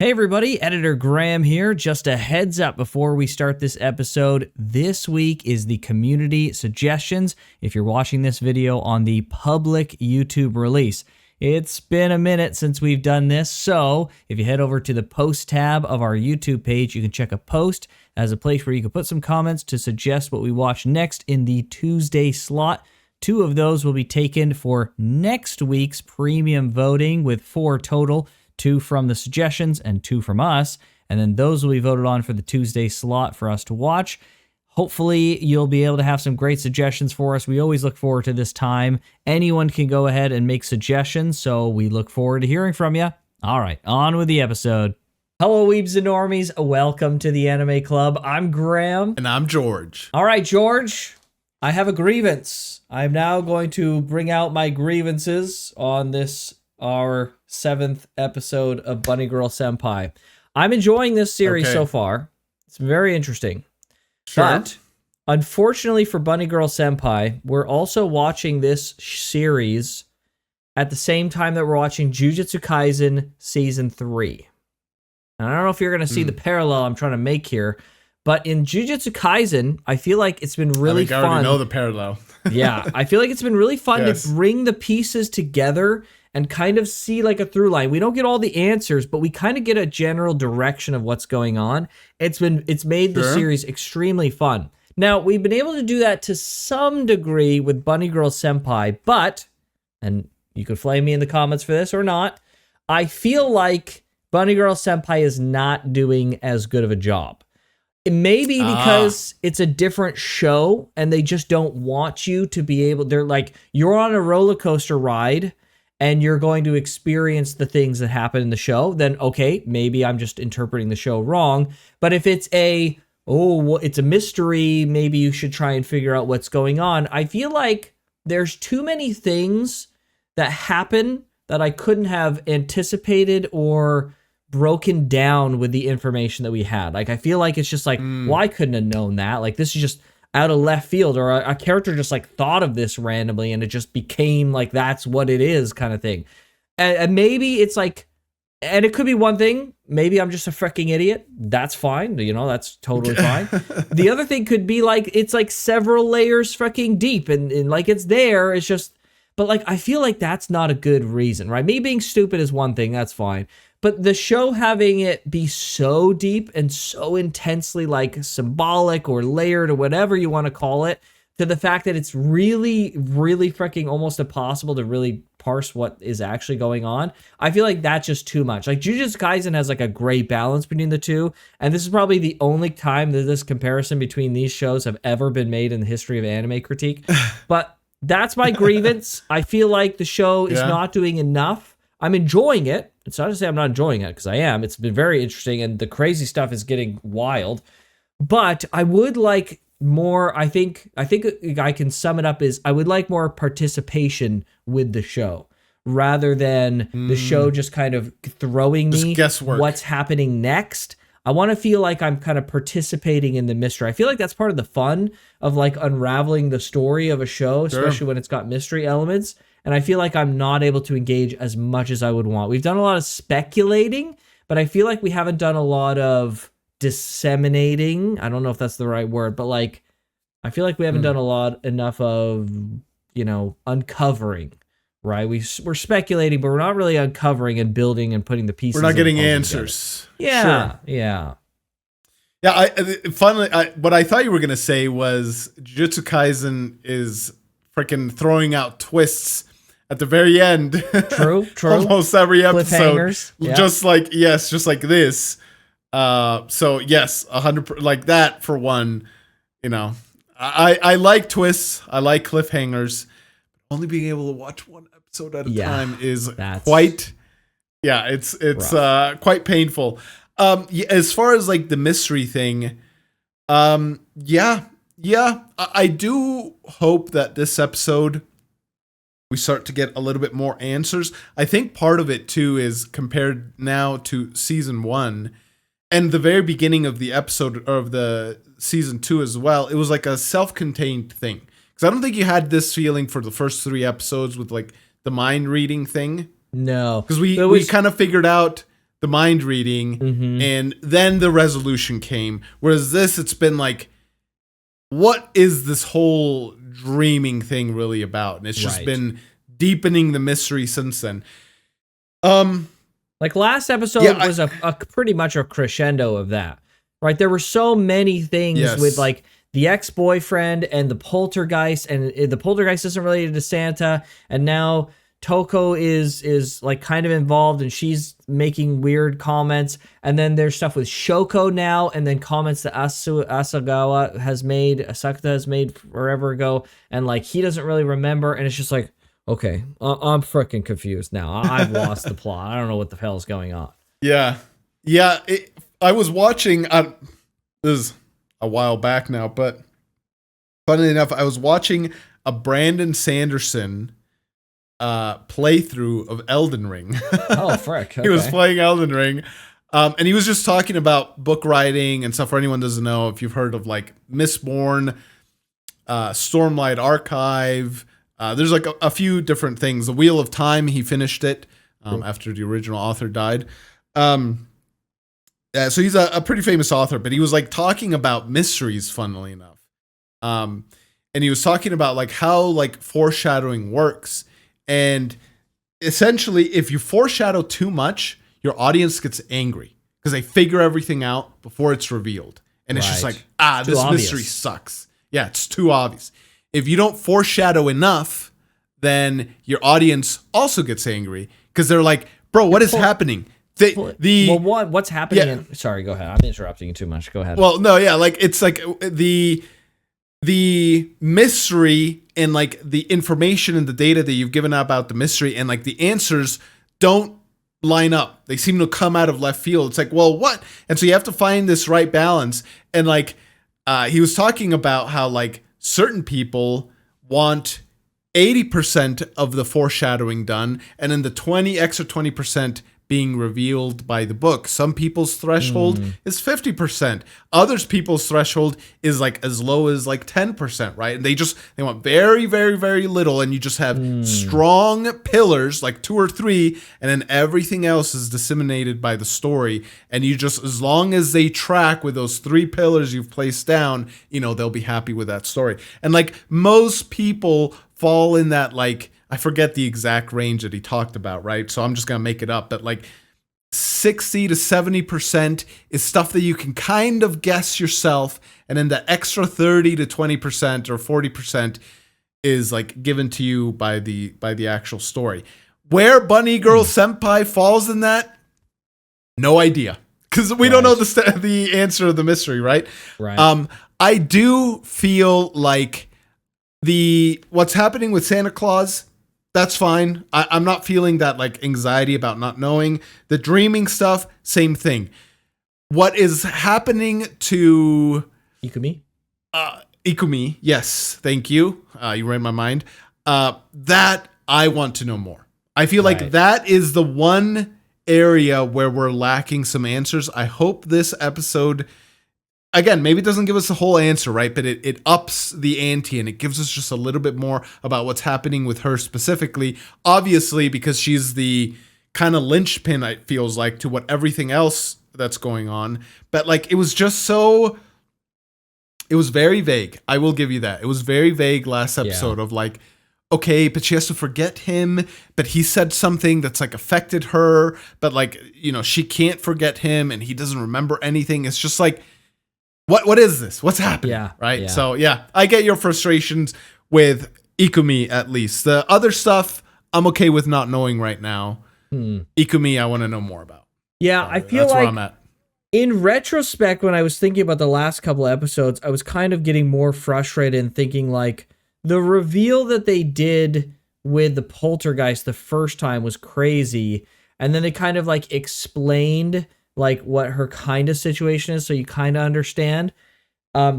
Hey everybody, Editor Graham here. Just a heads up before we start this episode. This week is the community suggestions if you're watching this video on the public YouTube release. It's been a minute since we've done this, so if you head over to the post tab of our YouTube page, you can check a post as a place where you can put some comments to suggest what we watch next in the Tuesday slot. 2 of those will be taken for next week's premium voting with 4 total. 2 from the suggestions and 2 from us, and then those will be voted on for the Tuesday slot for us to watch. Hopefully, you'll be able to have some great suggestions for us. We always look forward to this time. Anyone can go ahead and make suggestions, so we look forward to hearing from you. All right, on with the episode. Hello, Weebs and Normies. Welcome to the Anime Club. I'm Graham. And I'm George. All right, George, I have a grievance. I'm now going to bring out my grievances on this our 7th episode of Bunny Girl Senpai. I'm enjoying this series so far. It's very interesting. Sure. But unfortunately for Bunny Girl Senpai, we're also watching this series at the same time that we're watching Jujutsu Kaisen Season 3. And I don't know if you're going to see the parallel I'm trying to make here, but in Jujutsu Kaisen, I feel like it's been really fun. I already know the parallel. Yeah, I feel like it's been really fun to bring the pieces together and kind of see like a through line. We don't get all the answers, but we kind of get a general direction of what's going on. It's made the series extremely fun. Now, we've been able to do that to some degree with Bunny Girl Senpai, but, and you could flame me in the comments for this or not, I feel like Bunny Girl Senpai is not doing as good of a job. It may be because it's a different show and they just don't want you to be able, they're like, you're on a roller coaster ride and you're going to experience the things that happen in the show, then okay, maybe I'm just interpreting the show wrong. But if it's it's a mystery, maybe you should try and figure out what's going on. I feel like there's too many things that happen that I couldn't have anticipated or broken down with the information that we had. Like, I feel like it's just like, well, I couldn't have known that. Like, this is just out of left field, or a character just like thought of this randomly and it just became like that's what it is kind of thing. And maybe it's like, and it could be one thing, maybe I'm just a freaking idiot. That's fine, that's totally fine. The other thing could be like, it's like several layers freaking deep and like it's there, it's just, but like I feel like that's not a good reason, right? Me being stupid is one thing, that's fine. But the show having it be so deep and so intensely like symbolic or layered or whatever you want to call it, to the fact that it's really, really freaking almost impossible to really parse what is actually going on. I feel like that's just too much. Like Jujutsu Kaisen has like a great balance between the two. And this is probably the only time that this comparison between these shows have ever been made in the history of anime critique. But that's my grievance. I feel like the show is not doing enough. I'm enjoying it. It's not to say I'm not enjoying it, because I am. It's been very interesting, and the crazy stuff is getting wild. But I would like more, I think I can sum it up as I would like more participation with the show, rather than the show just kind of throwing me what's happening next. I want to feel like I'm kind of participating in the mystery. I feel like that's part of the fun of like unraveling the story of a show, especially when it's got mystery elements. And I feel like I'm not able to engage as much as I would want. We've done a lot of speculating, but I feel like we haven't done a lot of disseminating. I don't know if that's the right word, but like, I feel like we haven't done enough of, uncovering, right? We're speculating, but we're not really uncovering and building and putting the pieces. We're not getting answers. Yeah, sure. yeah. Yeah, finally, what I thought you were going to say was Jujutsu Kaisen is freaking throwing out twists at the very end. True. Almost every episode. Yeah. Just like this. So yes, 100%, like that for one, I like twists. I like cliffhangers. Only being able to watch one episode at a time is quite quite painful. As far as like the mystery thing, I do hope that this episode we start to get a little bit more answers. I think part of it too is compared now to season 1 and the very beginning of the episode of the season 2 as well. It was like a self-contained thing. Because I don't think you had this feeling for the first 3 episodes with like the mind reading thing. No. Because we kind of figured out the mind reading, and then the resolution came. Whereas this, it's been like, what is this whole dreaming thing really about? And it's just been deepening the mystery since then. Like last episode was a pretty much a crescendo of that, right? There were so many things with like the ex-boyfriend and the poltergeist, and the poltergeist isn't related to Santa, and now Toko is like kind of involved, and she's making weird comments, and then there's stuff with Shoko now, and then comments that Asagawa has made, Sakuta has made forever ago, and like he doesn't really remember, and it's just like, okay, I'm freaking confused now. I've lost the plot. I don't know what the hell is going on. Yeah. I was watching, this is a while back now, but funnily enough, I was watching a Brandon Sanderson playthrough of Elden Ring. Oh, frick. Okay. He was playing Elden Ring. And he was just talking about book writing and stuff. For anyone who doesn't know, if you've heard of like Mistborn, Stormlight Archive, there's like a few different things. The Wheel of Time, he finished it after the original author died. So he's a pretty famous author, but he was like talking about mysteries, funnily enough. And he was talking about like how like foreshadowing works. And essentially, if you foreshadow too much, your audience gets angry because they figure everything out before it's revealed. And it's just like, this obvious. Mystery sucks. Yeah, it's too obvious. If you don't foreshadow enough, then your audience also gets angry because they're like, bro, what is happening? What's happening? Yeah. Sorry, go ahead. I'm interrupting you too much. Go ahead. Well, no, yeah, like it's like the mystery and like the information and the data that you've given out about the mystery and like the answers don't line up. They seem to come out of left field. It's like, well, what? And so you have to find this right balance. And like he was talking about how like certain people want 80% of the foreshadowing done, and then the 20% being revealed by the book. Some people's threshold is 50%. Others people's threshold is like as low as like 10%, right? And they want very, very, very little, and you just have strong pillars, like 2 or 3, and then everything else is disseminated by the story. And you just, as long as they track with those 3 pillars you've placed down, they'll be happy with that story. And like most people fall in that, like, I forget the exact range that he talked about, right? So I'm just going to make it up. But like 60 to 70% is stuff that you can kind of guess yourself. And then the extra 30 to 20% or 40% is like given to you by the actual story. Where Bunny Girl Senpai falls in that, no idea. Because we don't know the answer to the mystery, right? Right. I do feel like what's happening with Santa Claus, that's fine. I'm not feeling that like anxiety about not knowing. The dreaming stuff, same thing. What is happening to Ikumi? Ikumi, yes, thank you. You read my mind. That I want to know more. I feel like that is the one area where we're lacking some answers. I hope this episode, again, maybe it doesn't give us the whole answer, right? But it ups the ante and it gives us just a little bit more about what's happening with her specifically. Obviously, because she's the kind of linchpin, it feels like, to what everything else that's going on. But like, it was very vague. I will give you that. It was very vague last episode of like, okay, but she has to forget him, but he said something that's like affected her, but like, she can't forget him and he doesn't remember anything. It's just like, what is this? What's happening? Yeah. Right. Yeah. So yeah, I get your frustrations with Ikumi at least. The other stuff I'm okay with not knowing right now. Ikumi, I want to know more about. Yeah, I feel that's like where I'm at. In retrospect, when I was thinking about the last couple of episodes, I was kind of getting more frustrated and thinking like the reveal that they did with the poltergeist the first time was crazy. And then they kind of like explained like what her kind of situation is, so you kind of understand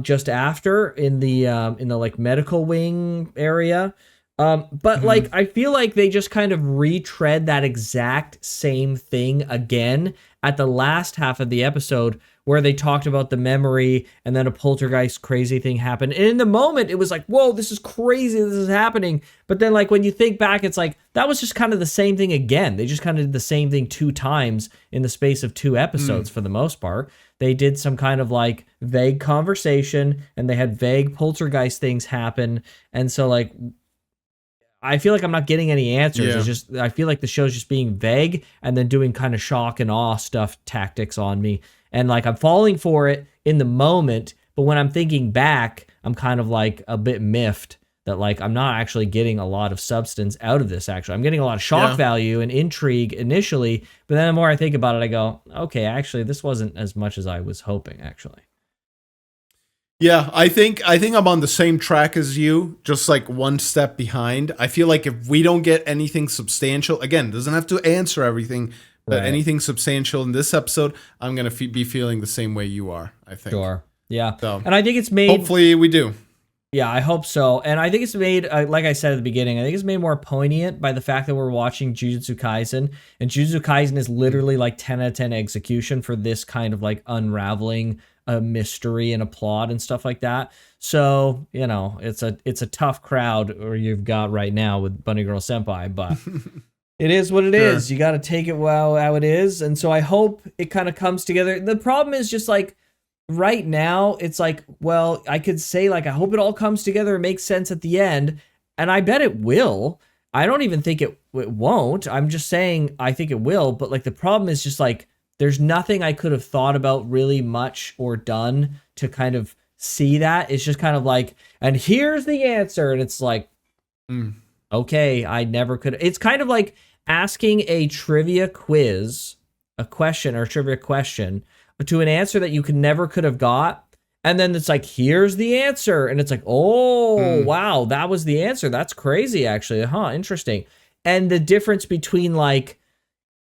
just after in the like medical wing area. But like I feel like they just kind of retread that exact same thing again, at the last half of the episode where they talked about the memory and then a poltergeist crazy thing happened. And in the moment, it was like, whoa, this is crazy. This is happening. But then like when you think back, it's like, that was just kind of the same thing again. They just kind of did the same thing 2 times in the space of 2 episodes for the most part. They did some kind of like vague conversation and they had vague poltergeist things happen. And so like, I feel like I'm not getting any answers. Yeah. It's just, I feel like the show's just being vague and then doing kind of shock and awe stuff tactics on me. And like, I'm falling for it in the moment, but when I'm thinking back, I'm kind of like a bit miffed that like, I'm not actually getting a lot of substance out of this actually. I'm getting a lot of shock value and intrigue initially, but then the more I think about it, I go, okay, actually, this wasn't as much as I was hoping actually. Yeah, I think I'm on the same track as you, just like one step behind. I feel like if we don't get anything substantial, again, doesn't have to answer everything, but anything substantial in this episode, I'm going to be feeling the same way you are, I think. Sure. Yeah. So, and I think it's made... hopefully we do. Yeah, I hope so. And I think it's made, like I said at the beginning, I think it's made more poignant by the fact that we're watching Jujutsu Kaisen. And Jujutsu Kaisen is literally like 10 out of 10 execution for this kind of like unraveling a mystery and a plot and stuff like that. So, you know, it's a tough crowd or you've got right now with Bunny Girl Senpai, but it is what it is. You got to take it how it is. And so I hope it kind of comes together. The problem is just like right now it's like, well, I could say like, I hope it all comes together and makes sense at the end. And I bet it will. I don't even think it won't. I'm just saying, I think it will. But like, the problem is just like, there's nothing I could have thought about really much or done to kind of see that. It's just kind of like, and here's the answer. And it's like, okay, I never could. It's kind of like asking a trivia quiz, a question or a trivia question to an answer that you never could have got. And then it's like, here's the answer. And it's like, oh, wow, that was the answer. That's crazy, actually. Interesting. And the difference between like,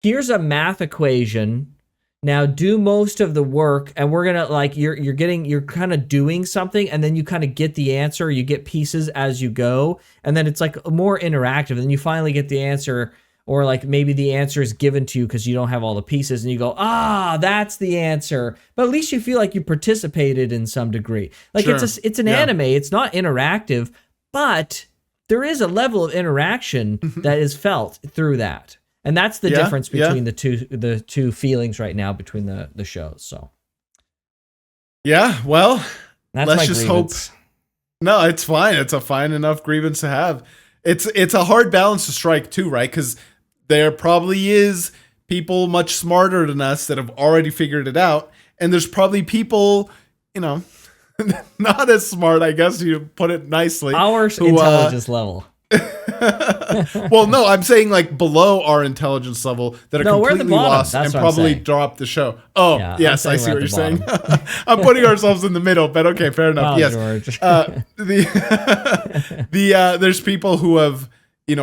here's a math equation. Now do most of the work, and we're gonna like you're kind of doing something, and then you kind of get the answer. You get pieces as you go, and then it's like more interactive. And then you finally get the answer, or like maybe the answer is given to you because you don't have all the pieces, and you go, that's the answer. But at least you feel like you participated in some degree. Like it's an anime. It's not interactive, but there is a level of interaction that is felt through that. And that's the difference between the two feelings right now between the shows. So, well, that's let's just hope. No, it's fine. It's a fine enough grievance to have. It's a hard balance to strike too, right? Because there probably is people much smarter than us that have already figured it out, and there's probably people, not as smart, I guess you put it nicely. Our intelligence level. Well, no, I'm saying like below our intelligence level that are completely lost and probably dropped the show. Oh, yeah, yes, I see what you're saying. I'm putting ourselves in the middle, but okay, fair enough. Yes. There's people who have,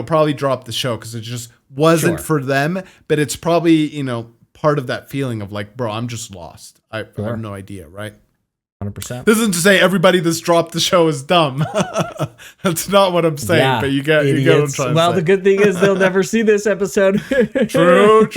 probably dropped the show because it just wasn't for them, but it's probably, part of that feeling of like, bro, I'm just lost. I have no idea, right? 100%. This isn't to say everybody that's dropped the show is dumb. That's not what I'm saying, but you get what I'm trying to say. Well, the good thing is they'll never see this episode. True.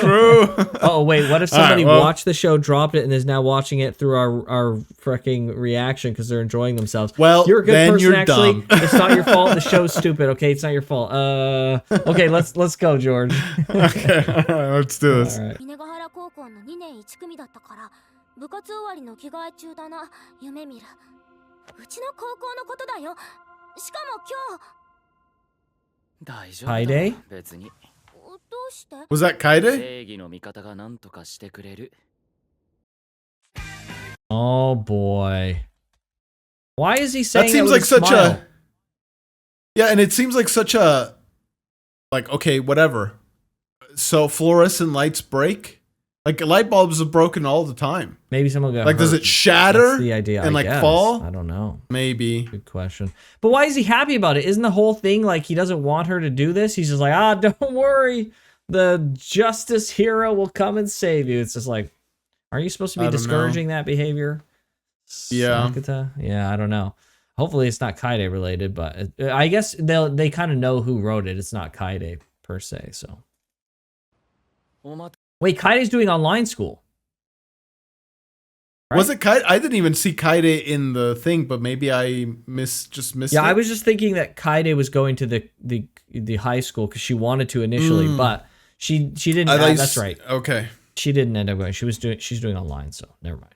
Oh, wait, what if somebody watched the show, dropped it, and is now watching it through our freaking reaction because they're enjoying themselves? Well, you're a good then person, you're actually. dumb. It's not your fault. The show's stupid, okay? It's not your fault. Okay, let's go, George. Okay, all right, let's do this. All right. 部活終わりの着替え中だな。夢見る。うちの高校のことだよ。しかも今日。大丈夫だ。Kaide? 別に。どうして？ Was that Kaide? 正義の味方が何とかしてくれる。 Oh boy. Why is he saying that seems that like such smile? Yeah, and it seems like such a okay, whatever. So fluorescent lights break? Like light bulbs are broken all the time. Maybe someone got like, hurt. does it shatter? That's the idea, and I like guess. fall? I don't know. Maybe. Good question. But why is he happy about it? Isn't the whole thing like he doesn't want her to do this? He's just like, don't worry. The justice hero will come and save you. It's just like, are you supposed to be discouraging that behavior? Yeah. Sakuta? Yeah, I don't know. Hopefully it's not Kaide related, but I guess they kind of know who wrote it. It's not Kaide per se, so. Wait, Kaide's doing online school. Right? Was it Kaide? I didn't even see Kaide in the thing, but maybe I missed it. Yeah, I was just thinking that Kaide was going to the high school because she wanted to initially, but she didn't. That's right. Okay. She didn't end up going. She's doing online, so never mind.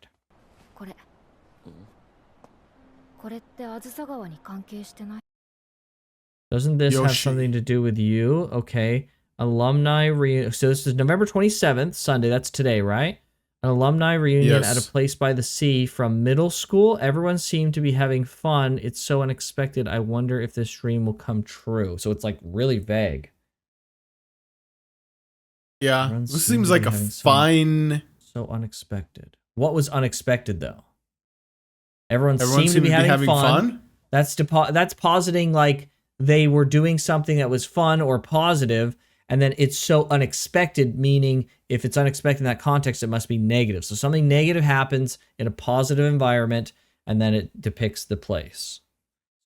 Doesn't this have something to do with you? Okay. Alumni reunion. So this is November 27th, Sunday. That's today, right? An alumni reunion at a place by the sea from middle school. Everyone seemed to be having fun. It's so unexpected. I wonder if this dream will come true. So it's like really vague. Yeah. This seems like a fine... So unexpected. What was unexpected, though? Everyone seemed to be having fun. That's positing like they were doing something that was fun or positive, and then it's so unexpected, meaning if it's unexpected in that context, it must be negative. So something negative happens in a positive environment, and then it depicts the place.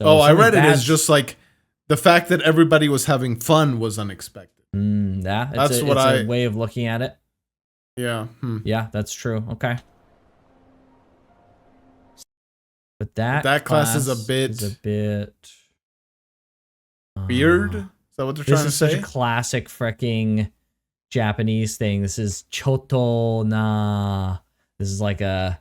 So I read it as just like the fact that everybody was having fun was unexpected. That's a way of looking at it. Yeah. Yeah, that's true. Okay. But that class is a bit weird. Is that what they're trying to say? This is such a classic freaking Japanese thing. This is choto na. This is like when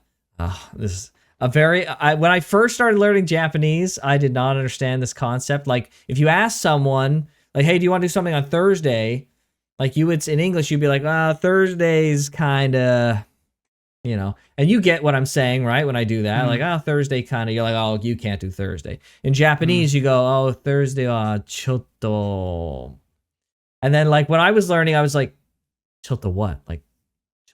I first started learning Japanese, I did not understand this concept. Like if you ask someone like, hey, do you want to do something on Thursday? Like in English, you'd be like, Thursday's kind of, and you get what I'm saying, right? When I do that, like, Thursday kind of, you're like, oh, you can't do Thursday. In Japanese, you go, oh, Thursday, choto. And then like when I was learning, I was like, choto what? Like,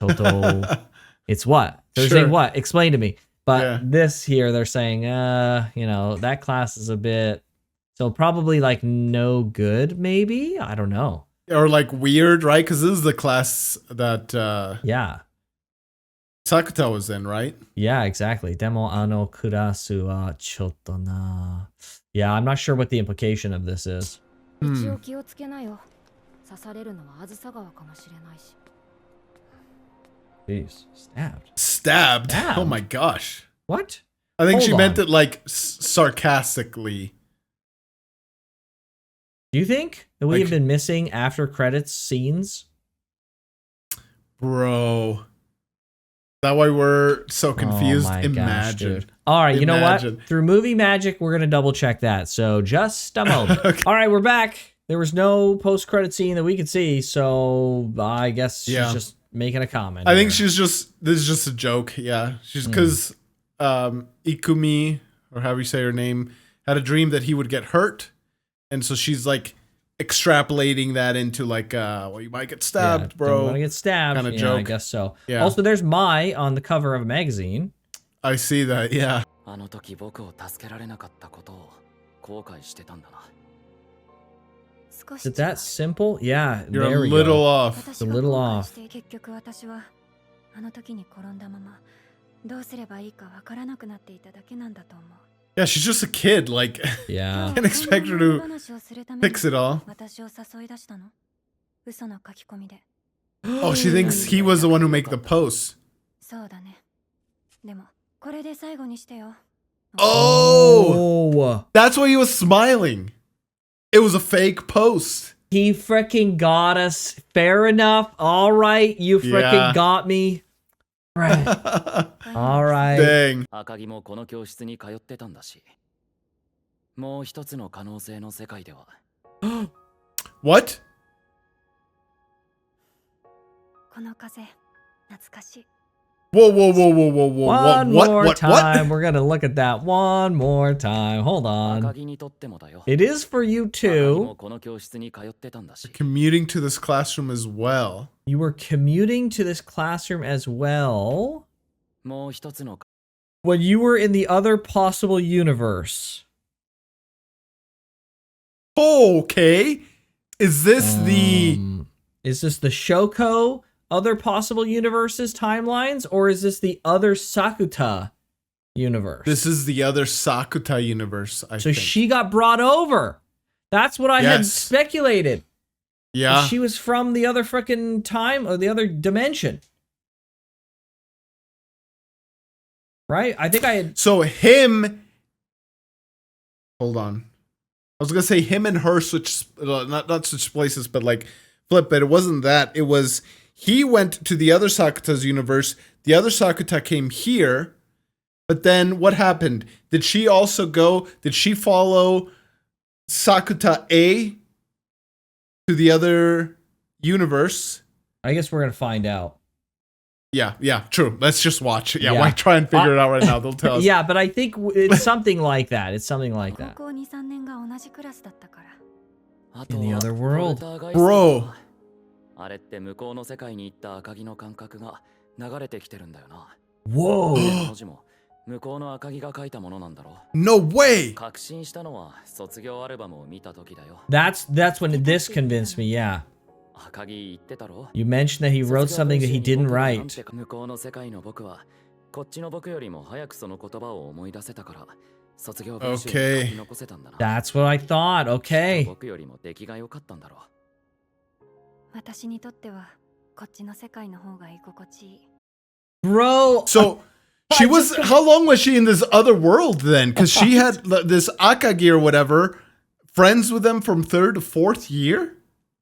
choto, it's what? Thursday what? Explain to me. But this here, they're saying, that class is a bit, so probably like no good, maybe? I don't know. Or like weird, right? Because this is the class that Sakuta was in, right? Yeah, exactly. Demo ano kurasu wa chotto na. Yeah, I'm not sure what the implication of this is. Jeez, Stabbed? Oh my gosh. What? I think she meant it like sarcastically. Do you think that we have been missing after credits scenes? Bro. Is that why we're so confused? Imagine. Gosh, all right, you know what? Through movie magic, we're going to double check that. So just a moment. Okay. All right, we're back. There was no post-credit scene that we could see, so I guess she's just making a comment. I think this is just a joke, yeah. She's because Ikumi, or however you say her name, had a dream that he would get hurt, and so she's like extrapolating that into like, well, you might get stabbed, bro. Don't want to get stabbed. Kind of joke. I guess so. Yeah. Also, there's Mai on the cover of a magazine. I see that, yeah. Is it that simple? Yeah, you're a little off. It's a little off. Yeah, she's just a kid. Like, yeah, can't expect her to fix it all. Oh, she thinks he was the one who made the post. Oh, that's why he was smiling. It was a fake post. He freaking got us. Fair enough. All right, you freaking got me. Right. All right. Dang. What? Whoa, whoa, whoa, whoa, whoa, whoa. One more time. We're going to look at that one more time. Hold on. It is for you too. Commuting to this classroom as well. You were commuting to this classroom as well when you were in the other possible universe. Okay. Is this the Shoko other possible universes timelines, or is this the other Sakuta universe? This is the other Sakuta universe, I think. So she got brought over. That's what I had speculated. Yeah. She was from the other freaking time or the other dimension. Right? I think I had. So him. Hold on. I was gonna say him and her switch, not switch places, but like flip. But it wasn't that. It was he went to the other Sakuta's universe. The other Sakuta came here, but then what happened? Did she also go? Did she follow Sakuta A to the other universe? I guess we're gonna find out. Yeah, true. Let's just watch. Yeah, Yeah. why try and figure it out right now? They'll tell us. Yeah, but I think it's something like that. It's something like that. 高校2、3年が同じクラスだったから In the other world. Bro. あれって向こうの世界に行った赤城の感覚が流れてきてるんだよな。 Whoa. 文字も向こうの赤城が書いたものなんだろ。 No way. 確信したのは卒業アルバムを見た時だよ。 That's when this convinced me, yeah. 赤城言ってたろ。 You mentioned that he wrote something that he didn't write. 向こうの世界の僕はこっちの僕よりも早くその言葉を思い出せたから卒業文集に書き残せたんだな。 That's what I thought. Okay. 僕よりも出来が良かったんだろ。私にとってはこっちの世界の方が居心地いい Bro. So she was. How long was she in this other world then? Because she had this Akagi or whatever, friends with them from 3rd to 4th year.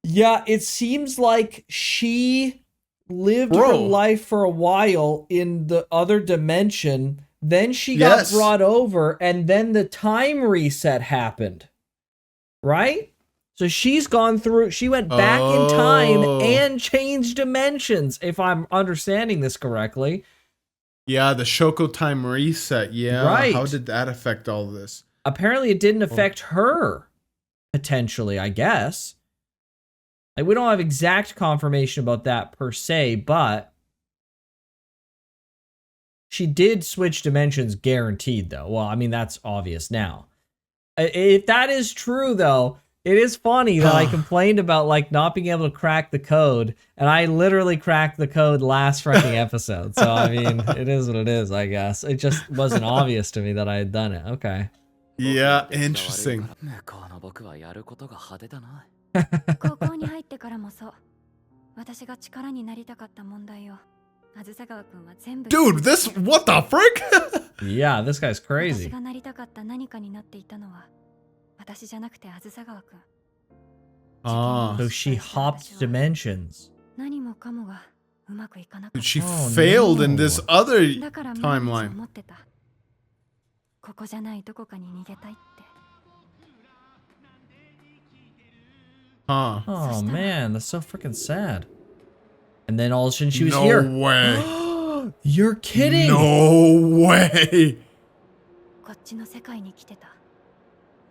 Yeah, it seems like she lived her Bro. life for a while in the other dimension. Then she got Yes. brought over, and then the time reset happened. Right? So she's gone through, she went back in time Oh. and changed dimensions, if I'm understanding this correctly. Yeah, the Shoko time reset. Yeah. Right. How did that affect all this? Apparently, it didn't affect her, potentially, I guess. Like, we don't have exact confirmation about that per se, but she did switch dimensions guaranteed, though. Well, I mean, that's obvious now. If that is true, though, it is funny that I complained about, like, not being able to crack the code, and I literally cracked the code last freaking episode. So, I mean, it is what it is, I guess. It just wasn't obvious to me that I had done it. Okay. Yeah, interesting. 向こうの僕はやることが派手だな。高校に入ってからもそう私が力になりたかった問題をあずさ川くんは全部 Dude, this. What the frick? Yeah, this guy's 私 crazy. がなりたかった何かになっていたのは私じゃなくてあずさ川くん Ah. So she hopped dimensions. 何もかもがうまくいかなかっ Dude, she Oh, failed in no. this other ただから毎日 timeline. 思ってたここじゃないどこかに逃げたいって Huh. Oh man, that's so freaking sad. And then all of a sudden she was No here. way. You're kidding. No way. こっちの世界に来てた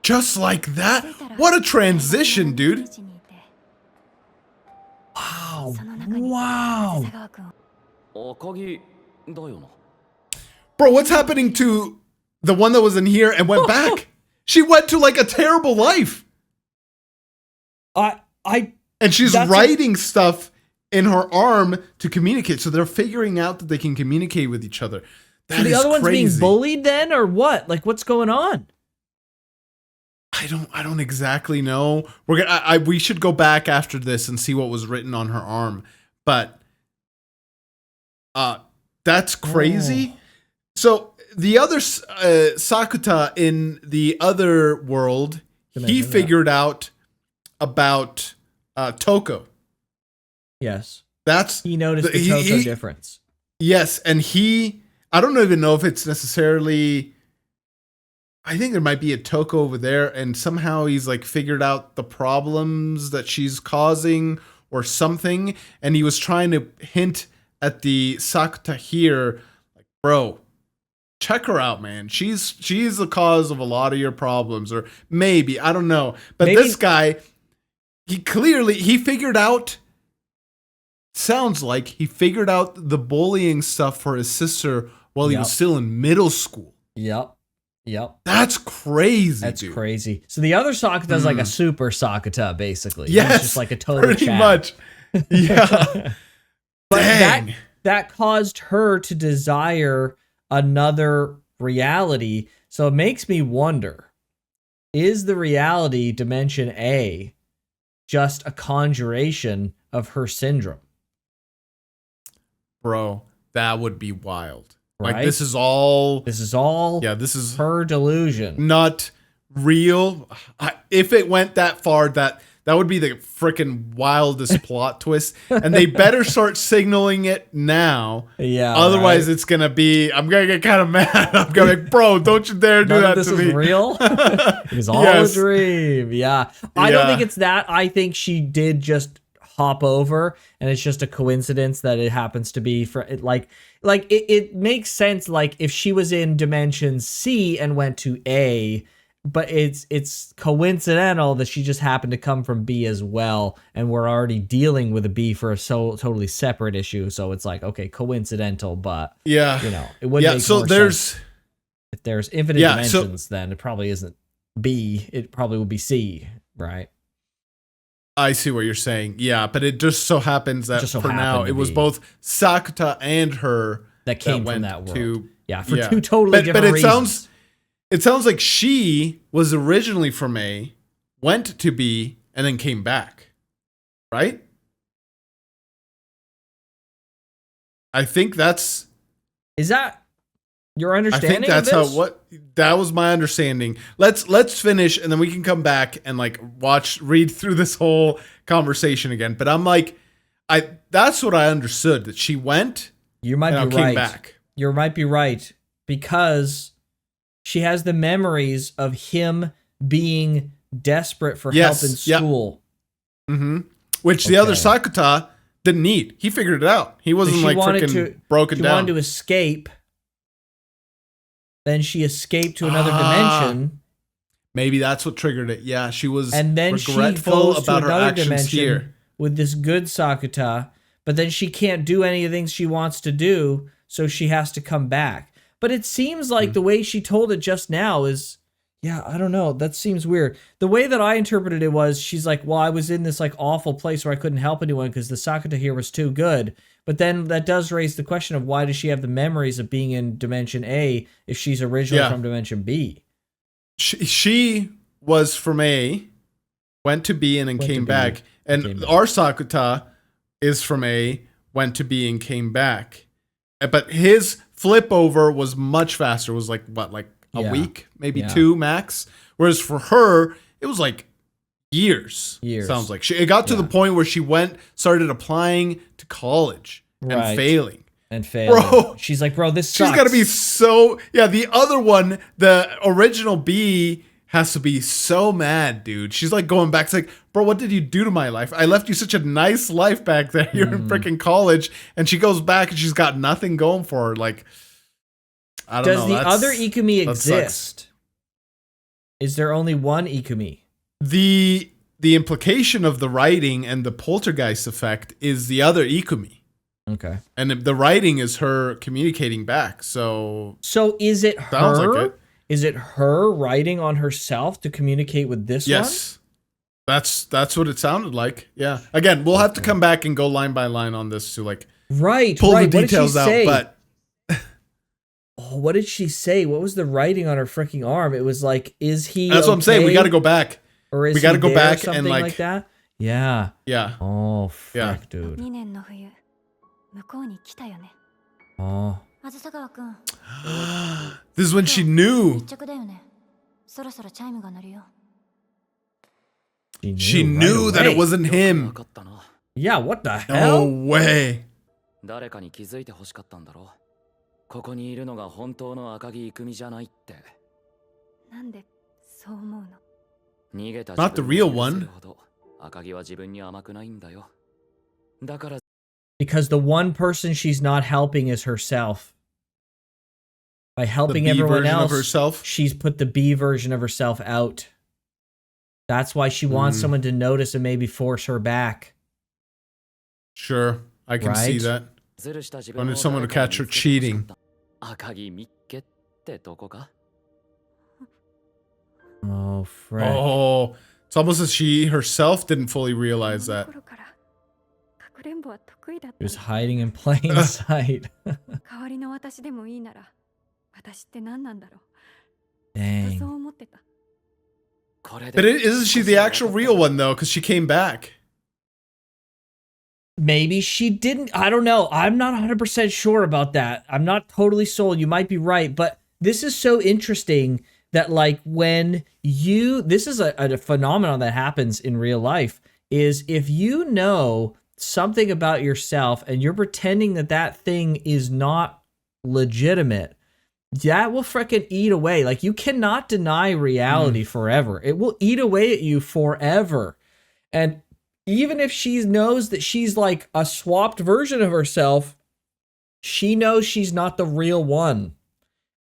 Just like that? What a transition, dude. Wow. その中にあ Wow. ずさ川くん赤城だよな。 Bro, what's happening to the one that was in here and went back? She went to like a terrible life. And she's That's writing stuff in her arm to communicate. So they're figuring out that they can communicate with each other. That So the is other one's being crazy. bullied then, or what? Like, what's going on? I don't exactly know. We're gonna we should go back after this and see what was written on her arm. But that's crazy. Oh. So the other Sakuta in the other world, he figured out about Toko. Yes. He noticed the Toko difference. Yes, and I don't even know if it's necessarily. I think there might be a Toko over there, and somehow he's like figured out the problems that she's causing or something, and he was trying to hint at the Sakuta here, like, bro, check her out, man. She's the cause of a lot of your problems, or maybe I don't know, but Maybe- this guy, he figured out. Sounds like he figured out the bullying stuff for his sister while he was still in middle school. Yep. That's crazy. That's dude. crazy. So the other Sakuta is like a super Sakuta, basically. Yes, He's just like a total pretty chap. much. Yeah. But Dang. that caused her to desire another reality. So it makes me wonder, is the reality dimension A just a conjuration of her syndrome. Bro, that would be wild. Right? Like, this is all... Yeah, this is her delusion. Not real. If it went that far, that would be the freaking wildest plot twist. And they better start signaling it now. Yeah. Otherwise, it's going to be... I'm going to get kind of mad. I'm going to be like, bro, don't you dare do that to me. This is real? It was all a dream. Yeah. I don't think it's that. I think she did just hop over, and it's just a coincidence that it happens to be for it. Like it makes sense. Like if she was in dimension C and went to A, but it's coincidental that she just happened to come from B as well, and we're already dealing with a B for a totally separate issue. So it's like, okay, coincidental, but you know, it would make more sense. If there's infinite dimensions, then it probably isn't B. It probably will be C, right? I see what you're saying. Yeah, but it just so happens that for now, it was both Sakuta and her that came from that world. For two totally different reasons. It sounds like she was originally from A, went to B, and then came back. Right? I think that's... Is that your understanding? I think that's that was my understanding. Let's finish, and then we can come back and like read through this whole conversation again. But I'm like, that's what I understood, that she went. You might be right. Came back. You might be right, because she has the memories of him being desperate for help in school. Yep. Mm-hmm. Which the other Sakuta didn't need. He figured it out. He wasn't like freaking broken down. She wanted to escape. Then she escaped to another dimension. Maybe that's what triggered it. Yeah, she was and then regretful about her actions here. With this good Sakuta, but then she can't do any of the things she wants to do, so she has to come back. But it seems like the way she told it just now is, I don't know. That seems weird. The way that I interpreted it was, she's like, well, I was in this like awful place where I couldn't help anyone because the Sakuta here was too good. But then that does raise the question of, why does she have the memories of being in Dimension A if she's originally from Dimension B? She was from A, went to B, and then came back. And our Sakuta is from A, went to B, and came back. But his flip over was much faster. It was like, what, like a week? Maybe 2 max? Whereas for her, it was like years. Sounds like. It got to the point where she started applying to college and failing. Bro, she's like, bro, this sucks. She's got to be so... Yeah, the other one, the original B, has to be so mad, dude. She's like going back. It's like, bro, what did you do to my life? I left you such a nice life back there. You're in freaking college. And she goes back and she's got nothing going for her. Like, I don't know. Does the other Ikumi exist? Sucks. Is there only one Ikumi? The implication of the writing and the poltergeist effect is the other Ikumi. Okay. And the writing is her communicating back. So is it her? Sounds like it. Is it her writing on herself to communicate with this one? Yes. That's what it sounded like. Yeah. Again, we'll have to come back and go line by line on this to like pull the details out. But what did she say? What was the writing on her freaking arm? It was like, is he That's what I'm saying. We got to go back. Or is we got to go back something and like that? Yeah. Yeah. Oh, fuck, dude. Oh. This is when she knew. She knew that it wasn't him. Yeah, what the hell? No way. 誰かに気づいて欲しかったんだろう。ここにいるのが本当の赤木郁美じゃないって。なんでそう思うの？逃げた Not the real one. 赤木は自分に甘くないんだよ。だから Because the one person she's not helping is herself. By helping everyone else, she's put the B version of herself out. That's why she wants someone to notice and maybe force her back. Sure, I can see that. Wanted someone to catch her cheating. Oh, Fred. Oh, it's almost as she herself didn't fully realize that. She was hiding in plain sight. Dang. But isn't she the actual real one though? Because she came back. Maybe she didn't. I don't know. I'm not 100% sure about that. I'm not totally sold. You might be right. But this is so interesting that, like, when this is a phenomenon that happens in real life, is if you know something about yourself and you're pretending that that thing is not legitimate, that will freaking eat away. Like, you cannot deny reality forever. It will eat away at you forever. And even if she knows that she's like a swapped version of herself, she knows she's not the real one.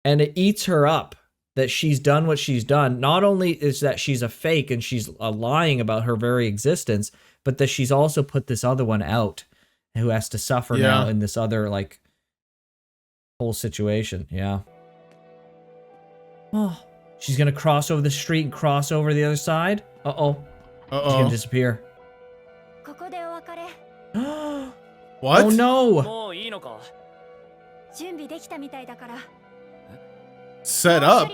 And it eats her up that she's done what she's done. Not only is that she's a fake and she's lying about her very existence, but that she's also put this other one out who has to suffer now in this other, like, whole situation. Yeah. Oh, she's going to cross over the street and cross over the other side. Uh-oh. She's going to disappear. What? Oh no! Set up.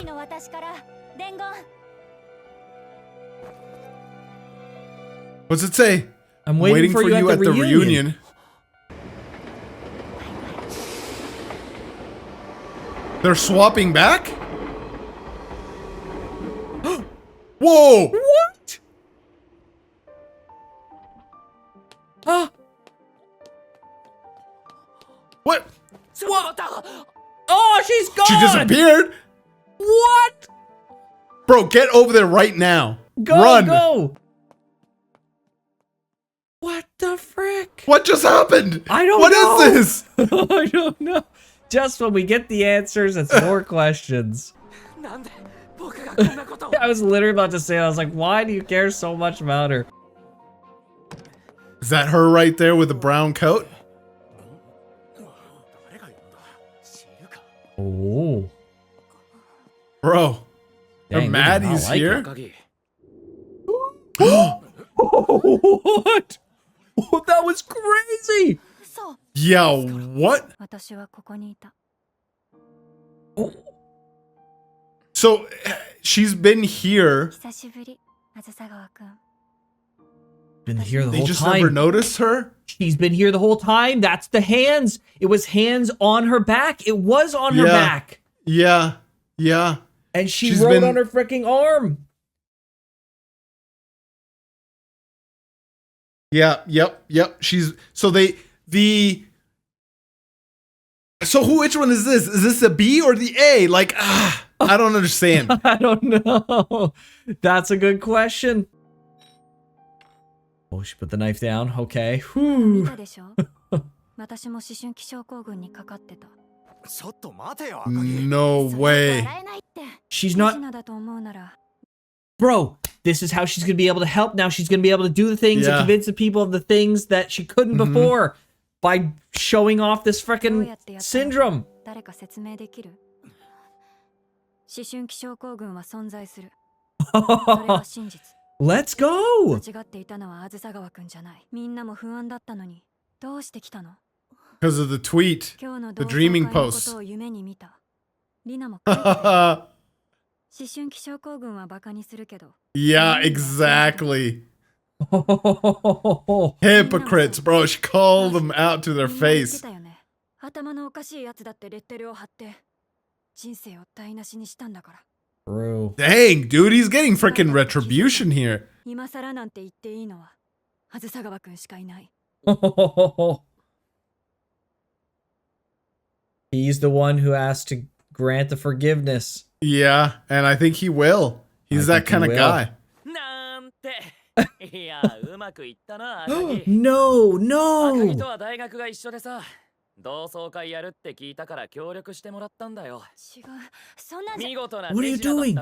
What's it say? I'm waiting for you at the reunion. They're swapping back? Whoa! What? What? What? Oh, she's gone! She disappeared? What? Bro, get over there right now. Run! Go! What the frick? What just happened? I don't know. What is this? I don't know. Just when we get the answers, it's more questions. I was literally about to say, I was like, why do you care so much about her? Is that her right there with the brown coat? Oh. Bro. They're Dang, mad I he's like here? What? Oh, that was crazy! Yeah, what? So, she's been here. Been here the They whole just time. never noticed her? She's been here the whole time. That's the hands. It was hands on her back. It was on her back. Yeah. Yeah. And she rode on her freaking arm. Yeah, yep. She's so which one is this? Is this the B or the A? Like, I don't understand. I don't know. That's a good question. Oh, she put the knife down. Okay. Whew. No way. She's not. Bro, this is how she's going to be able to help now. She's going to be able to do the things and convince the people of the things that she couldn't before by showing off this freaking syndrome. Let's go! Because of the tweet. The dreaming post. Yeah, exactly. Hypocrites, bro. She called them out to their face. Bro. Dang, dude, he's getting freaking retribution here. He's the one who has to grant the forgiveness. Yeah, and I think he will. He's that kind of guy. No. 同窓会やるって聞いたから協力してもらったんだよ。違う。そんな見事な What are you doing?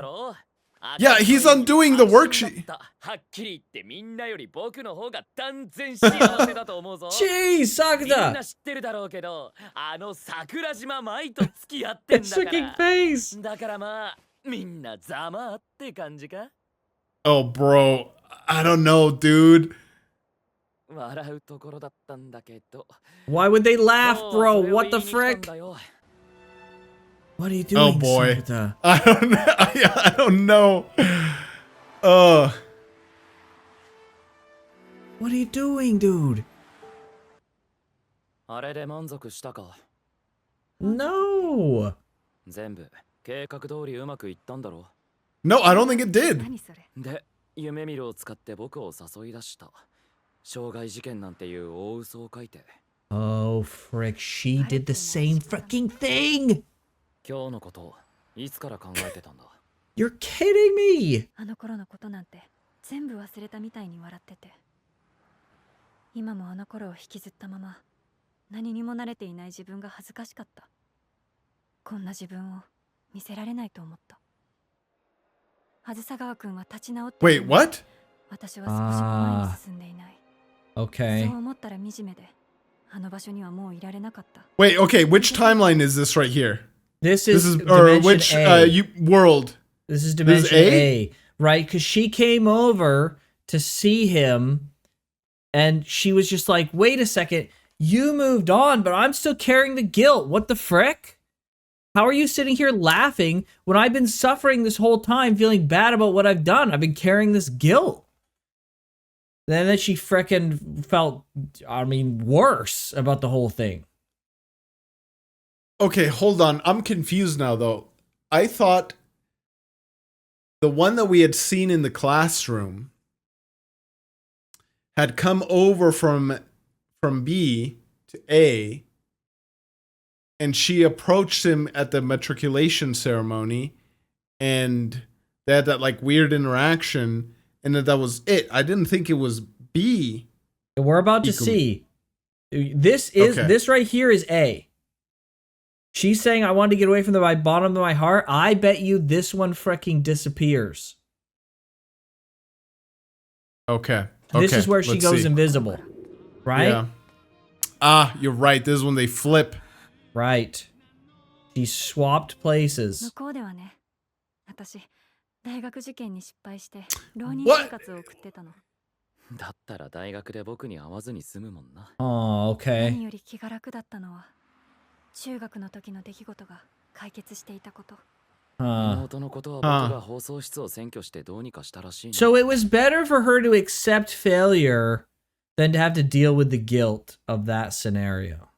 Yeah, he's undoing the worksheet. はっきり言ってみんなより僕の方が断然幸せだと思うぞ。Jeez, Sakuta. みんな知ってるだろうけど、桜島舞と付き合ってんだから。Freaking face. だからまあみんなざまって感じか? Oh, bro. I don't know, dude. Why would they laugh, bro? What the frick? What are you doing, oh boy. Sakuta? I don't know. What are you doing, dude? あれで満足したか。 No. 全部計画通りうまくいったんだろ。 No, I don't think it did. 何それ。で、夢見るを使って僕を誘い出した。傷害事件なんていう大嘘を書いて。 Oh, frick. She did the same freaking thing. 今日のことをいつから考えてたんだ。 You're kidding me. あの頃のことなんて全部忘れたみたいに笑ってて。今もあの頃を引きずったまま、何にも慣れていない自分が恥ずかしかった。こんな自分を見せられないと思った。はずさ川くんは立ち直って。Wait, what? 私は少しも前に進んでいない。Okay. そう思ったら惨めで、あの場所にはもういられなかった。 Wait, okay, which timeline is this right here? This is or Dimension which A. world? This is Dimension A, right? Because she came over to see him, and she was just like, wait a second, you moved on, but I'm still carrying the guilt. What the frick? How are you sitting here laughing when I've been suffering this whole time, feeling bad about what I've done? I've been carrying this guilt. And then she frickin' felt, I mean, worse about the whole thing. Okay, hold on. I'm confused now, though. I thought the one that we had seen in the classroom had come over from B to A, and she approached him at the matriculation ceremony, and they had that like weird interaction, and that was it. I didn't think it was B. We're about to see. This right here is A. She's saying, I wanted to get away from the bottom of my heart. I bet you this one freaking disappears. Okay. This is where she goes invisible. Right? Yeah. Ah, you're right. This is when they flip. Right. She swapped places. 向こうではね、私、大学受験に失敗して、浪人 What? 生活を送ってたの。だったら大学で僕に会わずに済むもんな。 Oh, okay. 何より気が楽だったのは、中学の時の出来事が解決していたこと。妹のことは僕が放送室を占拠してどうにかしたらしい。 So it was better for her to accept failure than to have to deal with the guilt of that scenario.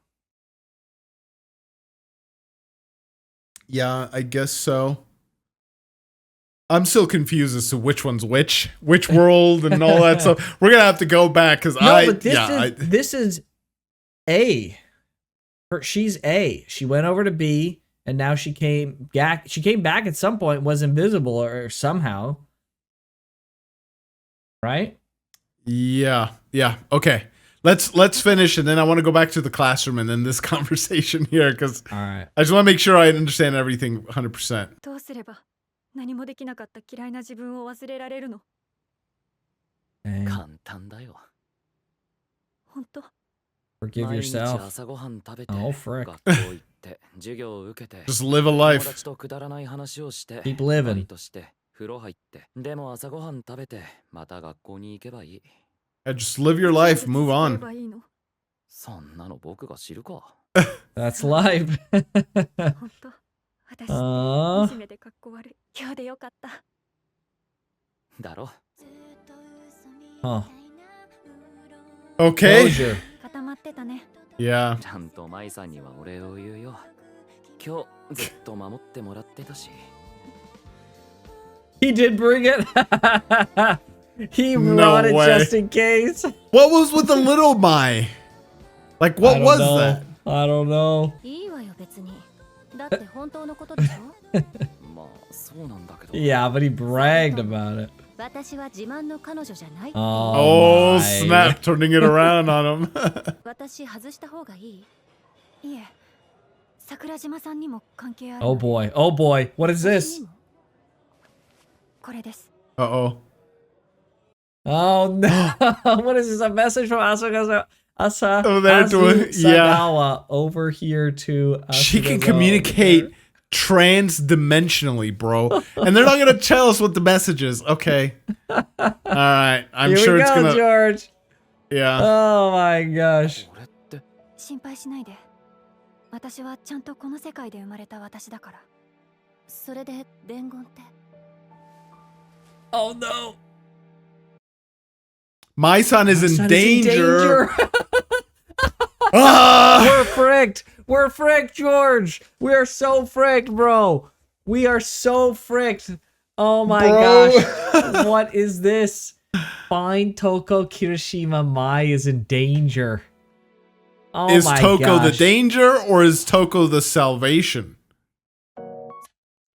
Yeah, I guess so. I'm still confused as to which one's which world and all that stuff. We're gonna have to go back because this is A. She's A. She went over to B, and now she came back. She came back at some point, was invisible or somehow, right? Yeah. Okay, let's finish, and then I want to go back to the classroom and then this conversation here because I just want to make sure I understand everything 100%. どうすれば何もできなかった嫌いな自分を忘れられるの？簡単だよ。本当？ Forgive yourself. 朝ごはん食べて、 Oh, frick. 学校行って授業を受けて、 Just live a 友 life. 達とくだらない話をして、 Keep living. バイトして風呂入って、でも朝ごはん食べてまた学校に行けばいい。 Yeah, just live your life. Move on. そんなの僕が知るか。 That's life. 本当。私、惨めでかっこ悪い。今日でよかった。だろ。 Huh. Okay. Closure. 固まってたね。Yeah. ちゃんとマイさんにはお礼を言うよ。今日ずっと守ってもらってたし。 He did bring it. He brought it just in case. What was with the little Mai? Like, what was that? I don't know. いいわよ別に。だって本当のことでしょ？まあそうなんだけど。 Yeah, but he bragged about it. 私は自慢の彼女じゃない。 Oh, my. snap, turning it around on him. 私外した方がいい？いえ、桜島さんにも関係ある。 Oh boy. Oh boy. What is this? これです。 Uh-oh. Oh no. What is this? A message from Asagawa over here to She can Asagawa. communicate trans-dimensionally, bro. And they're not going to tell us what the message is. Okay. All right. I'm Here sure we it's go, going to... George. Yeah. Oh my gosh. これって。心配しないで。私はちゃんとこの世界で生まれた私だから。それで伝言って。Oh no. My son is in danger. We're fricked. We're fricked, George. We are so fricked, bro. We are so fricked. Oh my gosh. What is this? Find Toko Kirishima. Mai is in danger. Oh is my Toko gosh. the danger or is Toko the salvation?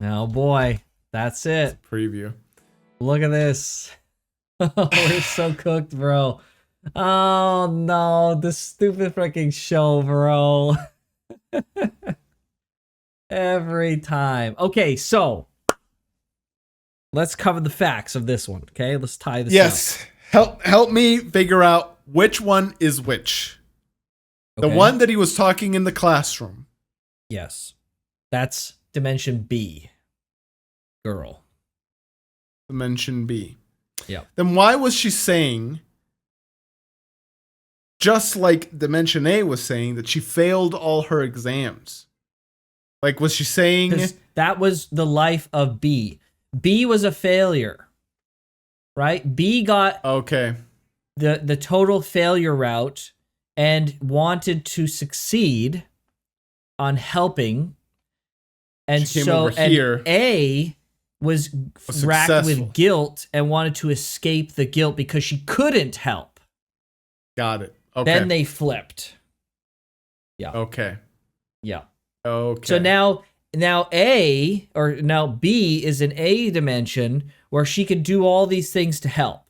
Oh boy. That's it. Preview. Look at this. We're so cooked, bro. Oh no, this stupid freaking show, bro. Every time. Okay, so let's cover the facts of this one. Okay, let's tie this up. Help me figure out which one is which. The one that he was talking in the classroom. Yes. That's Dimension B. Girl. Dimension B. Yeah. Then why was she saying, just like Dimension A was saying, that she failed all her exams? Like, was she saying... That was the life of B. B was a failure. Right? B got the total failure route and wanted to succeed on helping. And so A was racked with guilt and wanted to escape the guilt because she couldn't help. Got it. Okay. Then they flipped. Yeah. Okay. Yeah. Okay. So now B is in A dimension where she could do all these things to help.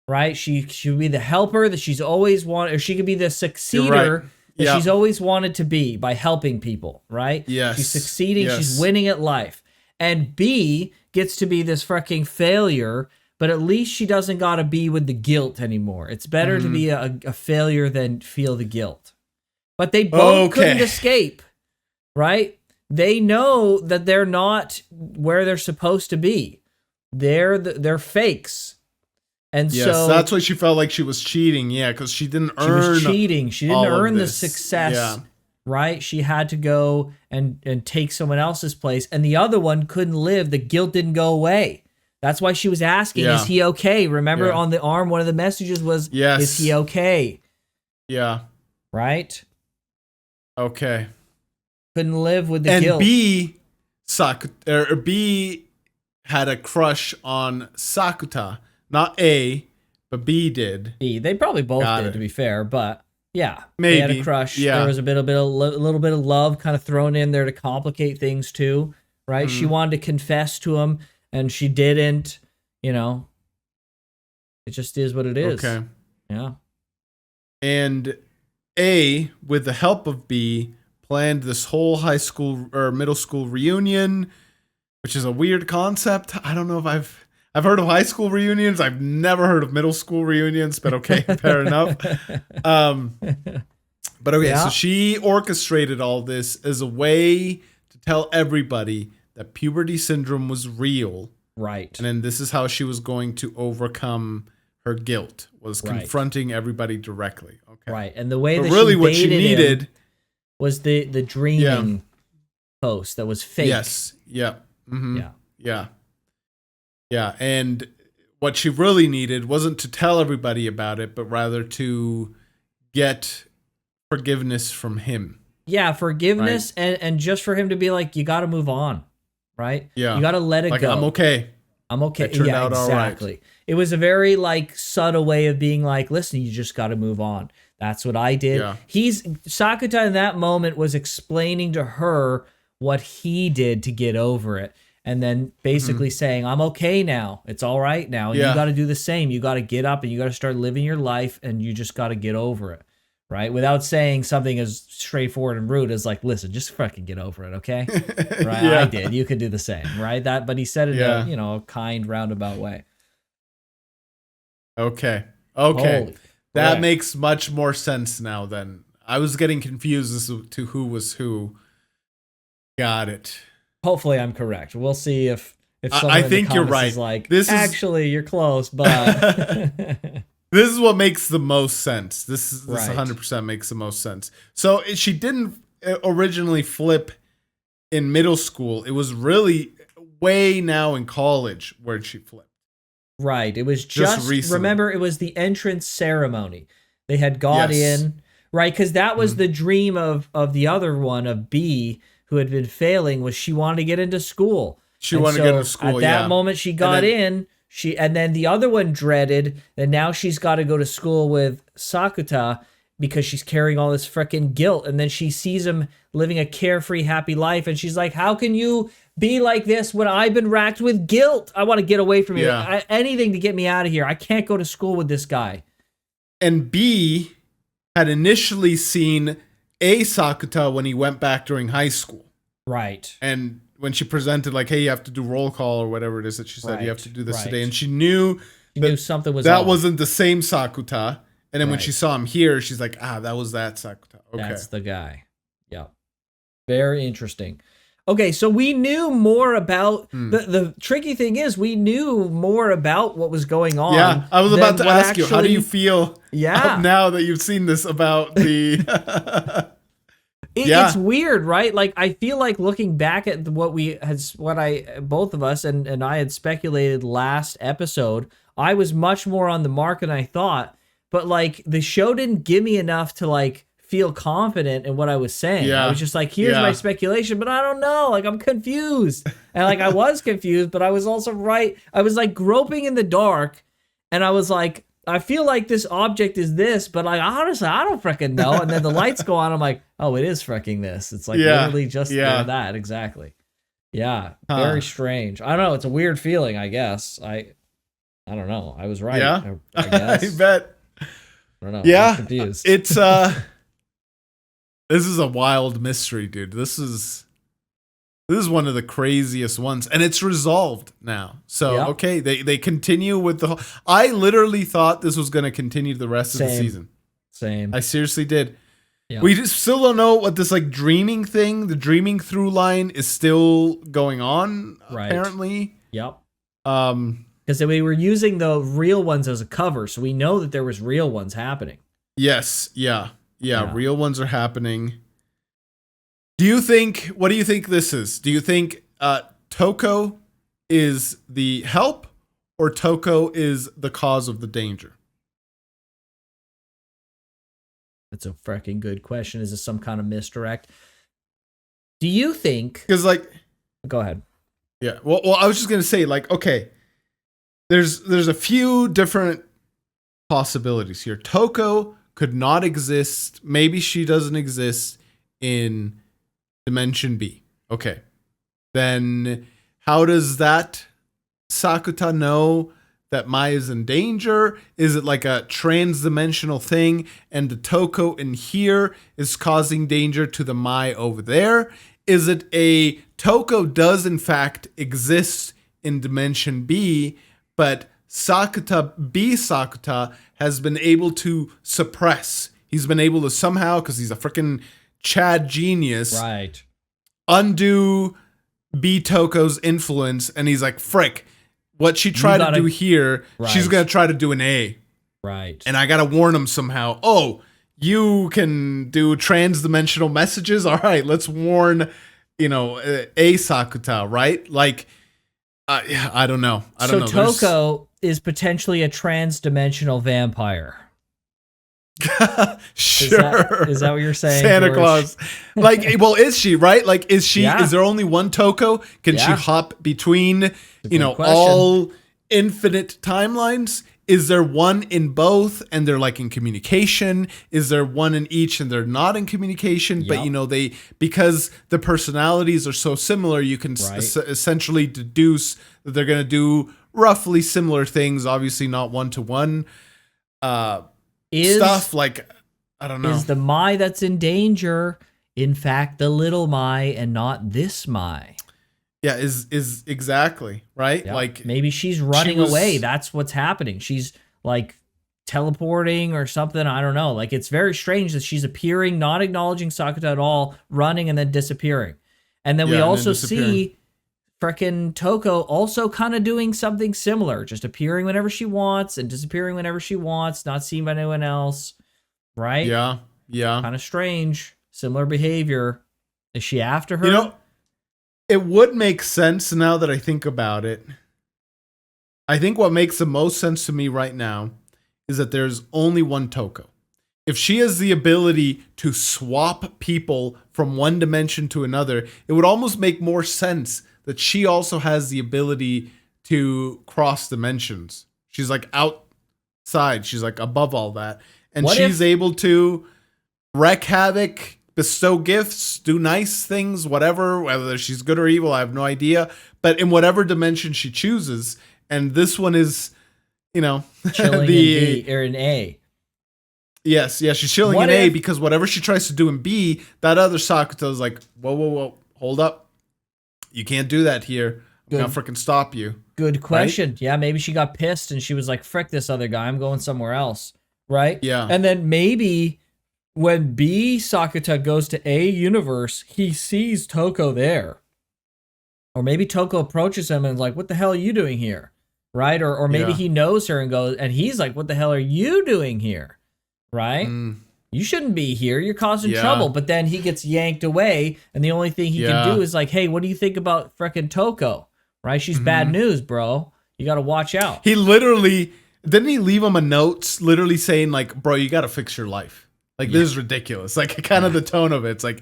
Right? She would be the helper that she's always wanted, or she could be the succeeder that she's always wanted to be by helping people, right? Yes. She's succeeding, she's winning at life. And B gets to be this fucking failure, but at least she doesn't gotta be with the guilt anymore. It's better to be a failure than feel the guilt. But they both couldn't escape, right? They know that they're not where they're supposed to be. They're fakes. And so that's why she felt like she was cheating. Yeah, because she didn't earn. She was cheating. She didn't earn the success. Right? She had to go and take someone else's place. And the other one couldn't live. The guilt didn't go away. That's why she was asking, is he okay? Remember on the arm, one of the messages was, is he okay? Yeah. Right? Okay. Couldn't live with the guilt. And B had a crush on Sakuta. Not A, but B did. B. They probably both did, to be fair, but yeah. Maybe. They had a crush. Yeah. There was a little bit of love kind of thrown in there to complicate things too, right? She wanted to confess to him, and she didn't, you know. It just is what it is. Okay. Yeah. And A, with the help of B, planned this whole high school or middle school reunion, which is a weird concept. I don't know if I've heard of high school reunions. I've never heard of middle school reunions, but okay, fair enough. But okay, so she orchestrated all this as a way to tell everybody that puberty syndrome was real. Right. And then this is how she was going to overcome her guilt, was confronting everybody directly. Okay. Right. And the way that really what she needed was the dreaming post that was fake. Yes. Yeah. Mm-hmm. Yeah. Yeah. Yeah, and what she really needed wasn't to tell everybody about it, but rather to get forgiveness from him. Yeah, forgiveness, and just for him to be like, you got to move on, right? Yeah. You got to let it go. I'm okay. I'm okay. It turned out exactly. all right. It was a very subtle way of being like, listen, you just got to move on. That's what I did. Yeah. Sakuta in that moment was explaining to her what he did to get over it. And then basically saying, I'm okay now. It's all right now. And you got to do the same. You got to get up and you got to start living your life, and you just got to get over it, right? Without saying something as straightforward and rude as like, listen, just fucking get over it, okay? Right? I did. You could do the same, right? But he said it in a kind, roundabout way. Okay. That makes much more sense now then. I was getting confused as to who was who. Got it. Hopefully I'm correct. We'll see if someone I in the think you're right. Is like, actually, you're close, but this is what makes the most sense. This 100% makes the most sense. So she didn't originally flip in middle school. It was really way now in college where she flipped. Right. It was just recently. remember, it was the entrance ceremony. They had got in, right? Because that was the dream of the other one, of B, who had been failing, was she wanted to get into school. She wanted to get into school, at that moment she got in. And then the other one dreaded that now she's got to go to school with Sakuta because she's carrying all this freaking guilt. And then she sees him living a carefree, happy life. And she's like, how can you be like this when I've been racked with guilt? I want to get away from you. Anything to get me out of here. I can't go to school with this guy. And B had initially seen A Sakuta when he went back during high school. Right. And when she presented, like, hey, you have to do roll call or whatever it is that she said, you have to do this today. And she knew something was that off. Wasn't the same Sakuta. And then when she saw him here, she's like, that was that Sakuta. Okay. That's the guy. Yeah. Very interesting. Okay, so we knew more about the tricky thing is we knew more about what was going on. Yeah, I was about to ask you, how do you feel now that you've seen this about the It's weird, right? Like, I feel like looking back at both of us and I had speculated last episode, I was much more on the mark than I thought, but like the show didn't give me enough to like feel confident in what I was saying. I was just like, here's my speculation, but I don't know. Like, I'm confused. And like, I was confused, but I was also right. I was like groping in the dark, and I was like, I feel like this object is this, but like, honestly, I don't freaking know. And then the lights go on. I'm like, oh, it is freaking this. It's like literally just that. Exactly. Yeah. Very strange. I don't know. It's a weird feeling, I guess. I don't know. I was right. Yeah. I guess. I bet. I don't know. Yeah. I'm confused. It's, this is a wild mystery, dude. This is one of the craziest ones, and it's resolved now. So okay, they continue with the whole. I literally thought this was going to continue the rest of the season. Same. I seriously did. Yeah. We just still don't know what this like dreaming thing, the dreaming through line, is still going on. Right. Apparently. Yep. Because we were using the real ones as a cover, so we know that there was real ones happening. Yes. Yeah. Real ones are happening. What do you think this is? Do you think Toko is the help, or Toko is the cause of the danger? That's a freaking good question. Is this some kind of misdirect? Do you think? Because like, go ahead. Yeah. Well, I was just gonna say, like, okay, there's a few different possibilities here. Toko could not exist. Maybe she doesn't exist in Dimension B. Okay. Then how does that Sakuta know that Mai is in danger? Is it like a trans-dimensional thing, and the Toko in here is causing danger to the Mai over there? Is it a Toko does in fact exist in Dimension B, but Sakuta has been able to suppress. He's been able to somehow, because he's a freaking Chad genius, right, undo B Toko's influence, and he's like, frick, what she tried to do here, she's gonna try to do an A. Right. And I gotta warn him somehow. Oh, you can do trans-dimensional messages? All right, let's warn, A Sakuta, right? Like, I don't know. I don't know. Toko is potentially a trans-dimensional vampire. Sure. Is that what you're saying? Santa George? Claus. Like, well, is she, right? Like, is she, is there only one Toko? Can she hop between, all infinite timelines? Is there one in both and they're like in communication? Is there one in each and they're not in communication? Yep. But, because the personalities are so similar, you can essentially deduce that they're going to do roughly similar things, obviously not one-to-one. Stuff like, I don't know. Is the Mai that's in danger, in fact, the little Mai and not this Mai? Yeah, is exactly, right? Yep. Like, maybe she's running away. That's what's happening. She's like teleporting or something. I don't know. Like, it's very strange that she's appearing, not acknowledging Sakuta at all, running and then disappearing. And then we also see frickin' Toko also kind of doing something similar, just appearing whenever she wants and disappearing whenever she wants, not seen by anyone else, right? Yeah. Kind of strange. Similar behavior. Is she after her? It would make sense now that I think about it. I think what makes the most sense to me right now is that there's only one Toko. If she has the ability to swap people from one dimension to another, it would almost make more sense that she also has the ability to cross dimensions. She's like outside. She's like above all that. And she's able to wreak havoc, bestow gifts, do nice things, whatever, whether she's good or evil, I have no idea. But in whatever dimension she chooses, and this one is, you know, chilling in B or in A. Yes, she's chilling in A because whatever she tries to do in B, that other Sakuta is like, whoa, hold up. You can't do that here. I'm gonna freaking stop you. Good question. Right? Yeah, maybe she got pissed and she was like, frick this other guy, I'm going somewhere else. Right? Yeah. And then maybe when B Sakuta goes to A universe, he sees Toko there. Or maybe Toko approaches him and is like, what the hell are you doing here? Right? Or maybe he knows her and goes, and he's like, what the hell are you doing here? Right? You shouldn't be here. You're causing trouble. But then he gets yanked away, and the only thing he can do is like, hey, what do you think about frickin' Toko? Right? She's bad news, bro. You got to watch out. He literally, didn't he leave him a note literally saying like, bro, you got to fix your life. Like, this is ridiculous. Like, kind of the tone of it. It's like,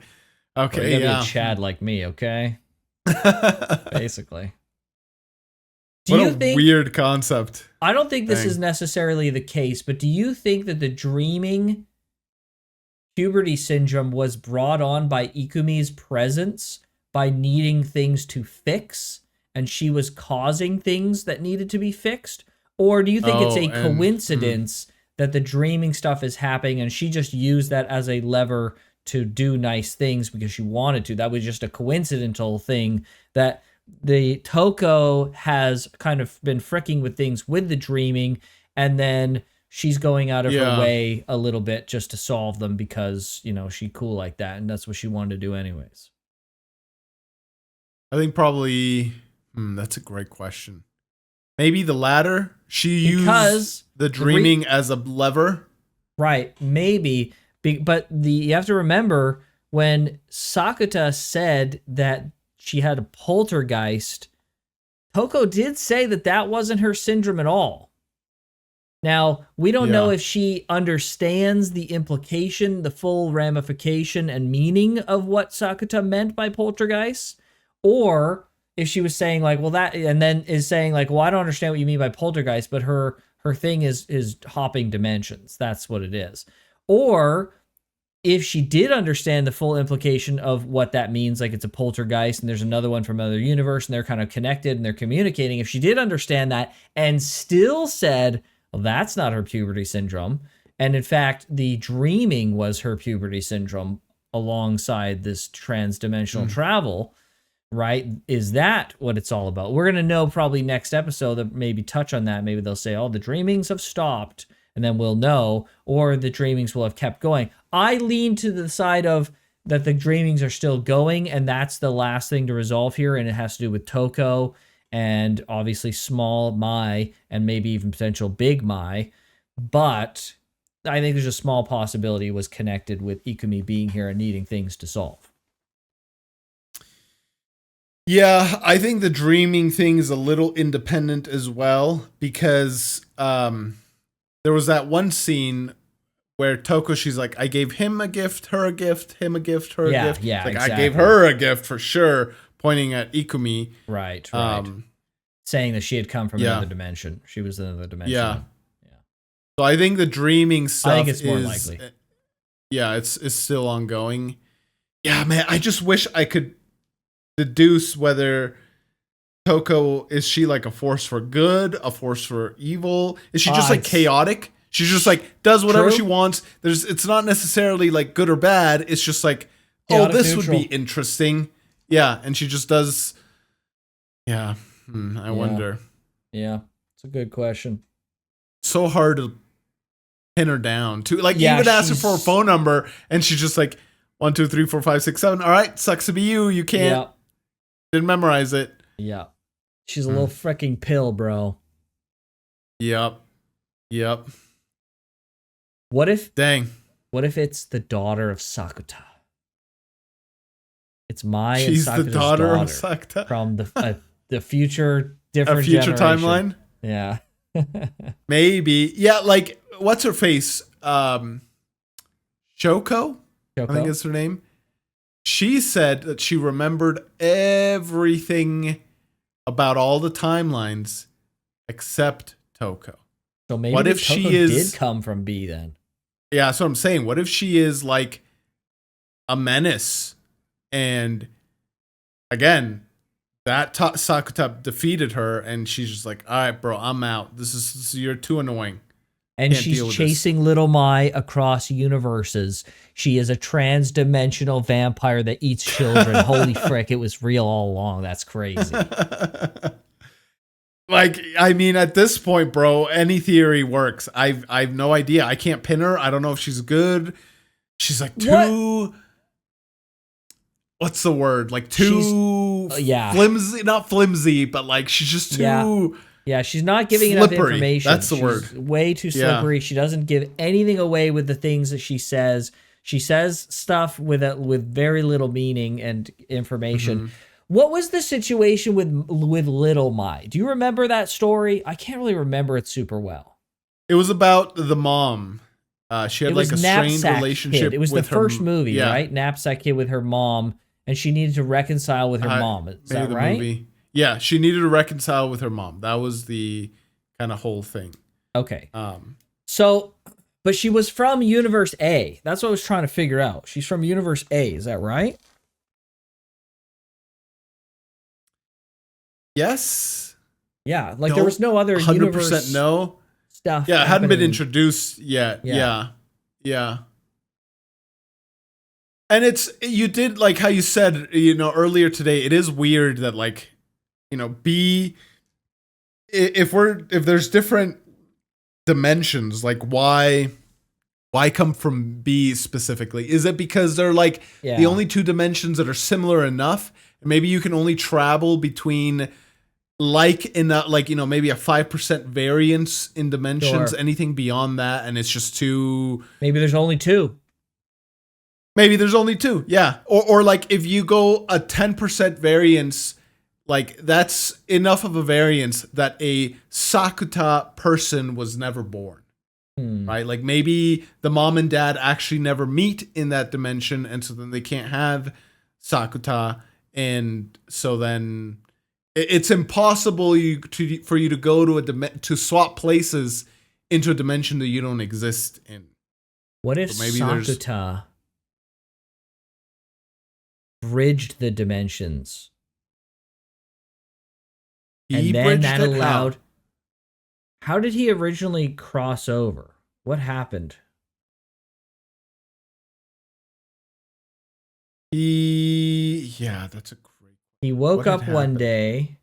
okay, you gotta be a Chad like me, okay? Basically. What a weird concept. I don't think this is necessarily the case, but do you think that the dreaming puberty syndrome was brought on by Ikumi's presence, by needing things to fix, and she was causing things that needed to be fixed? Or do you think it's a coincidence that the dreaming stuff is happening and she just used that as a lever to do nice things because she wanted to? That was just a coincidental thing that the Toko has kind of been fricking with things with the dreaming, and then she's going out of her way a little bit just to solve them because, you know, she's cool like that, and that's what she wanted to do anyways. I think probably, that's a great question. Maybe the latter. She used the dreaming as a lever. Right, maybe. But you have to remember when Sakuta said that she had a poltergeist, Toko did say that that wasn't her syndrome at all. Now, we don't know if she understands the implication, the full ramification and meaning of what Sakuta meant by poltergeist, or if she was saying like, well, that, and then is saying like, well, I don't understand what you mean by poltergeist, but her thing is hopping dimensions. That's what it is. Or if she did understand the full implication of what that means, like it's a poltergeist and there's another one from another universe and they're kind of connected and they're communicating, if she did understand that and still said, well, that's not her puberty syndrome, and in fact, the dreaming was her puberty syndrome alongside this trans-dimensional travel, right? Is that what it's all about? We're going to know probably next episode that maybe touch on that. Maybe they'll say, oh, the dreamings have stopped, and then we'll know, or the dreamings will have kept going. I lean to the side of that the dreamings are still going, and that's the last thing to resolve here, and it has to do with Toko and obviously small Mai and maybe even potential big Mai. But I think there's a small possibility it was connected with Ikumi being here and needing things to solve. Yeah, I think the dreaming thing is a little independent as well, because there was that one scene where Toko, she's like, I gave him a gift, her a gift, him a gift, her a gift. Yeah, like, exactly. I gave her a gift for sure, pointing at Ikumi. Right. Saying that she had come from another dimension. She was in another dimension. Yeah. So I think the dreaming stuff I think it's more likely. Yeah, it's still ongoing. Yeah, man, I just wish I could deduce whether Toko, is she like a force for good, a force for evil? Is she just like chaotic? She's just like does whatever she wants. It's not necessarily like good or bad. It's just like, chaotic, this neutral. Would be interesting. Yeah, and she just does. Yeah, I wonder. Yeah, it's a good question. So hard to pin her down too. Like you would ask her for a phone number, and she's just like 1, 2, 3, 4, 5, 6, 7. All right, sucks to be you. You can't. Didn't memorize it. Yeah, she's a little freaking pill, bro. Yep. What if it's the daughter of Sakuta? It's Mai She's and Sakuta's the daughter of Sakuta from the future, different a future generation. timeline. Yeah. Maybe. Yeah, like, what's her face? Shoko? I think is her name. She said that she remembered everything about all the timelines except Toko. So maybe what if Toko she did come from B then? Yeah, that's what I'm saying. What if she is like a menace? And again, that Sakuta defeated her, and she's just like, all right, bro, I'm out. This is you're too annoying. And she's chasing little Mai across universes. She is a trans-dimensional vampire that eats children. Holy frick, it was real all along. That's crazy. Like, I mean, at this point, bro, any theory works. I've no idea. I can't pin her. I don't know if she's good. She's like too... What's the word? Like too flimsy. Not flimsy, but like she's just too... Yeah, she's not giving slippery. Enough information. That's the word. Way too slippery. She doesn't give anything away with the things that she says. She says stuff with very little meaning and information. Mm-hmm. What was the situation with Little Mai? Do you remember that story? I can't really remember it super well. It was about the mom. She had like a strained relationship. Kid. It was the first movie, right? Knapsack Kid with her mom, and she needed to reconcile with her mom. Is that right? Movie. Yeah, she needed to reconcile with her mom. That was the kind of whole thing. Okay. So, but she was from Universe A. That's what I was trying to figure out. She's from Universe A. Is that right? Yes. Yeah. Like there was no other 100% universe no stuff. Yeah, it hadn't been introduced yet. Yeah. And you did like how you said, earlier today, it is weird that like, B, if there's different dimensions, like why come from B specifically? Is it because they're like the only two dimensions that are similar enough? Maybe you can only travel between maybe a 5% variance in dimensions, anything beyond that, and it's just too. Maybe there's only two. Yeah. Or like if you go a 10% variance, like that's enough of a variance that a Sakuta person was never born. Right? Like maybe the mom and dad actually never meet in that dimension, and so then they can't have Sakuta, and so then it's impossible for you to go to swap places into a dimension that you don't exist in. What if Sakuta bridged the dimensions? And then that allowed... How did he originally cross over? What happened? That's a great... He woke up one day.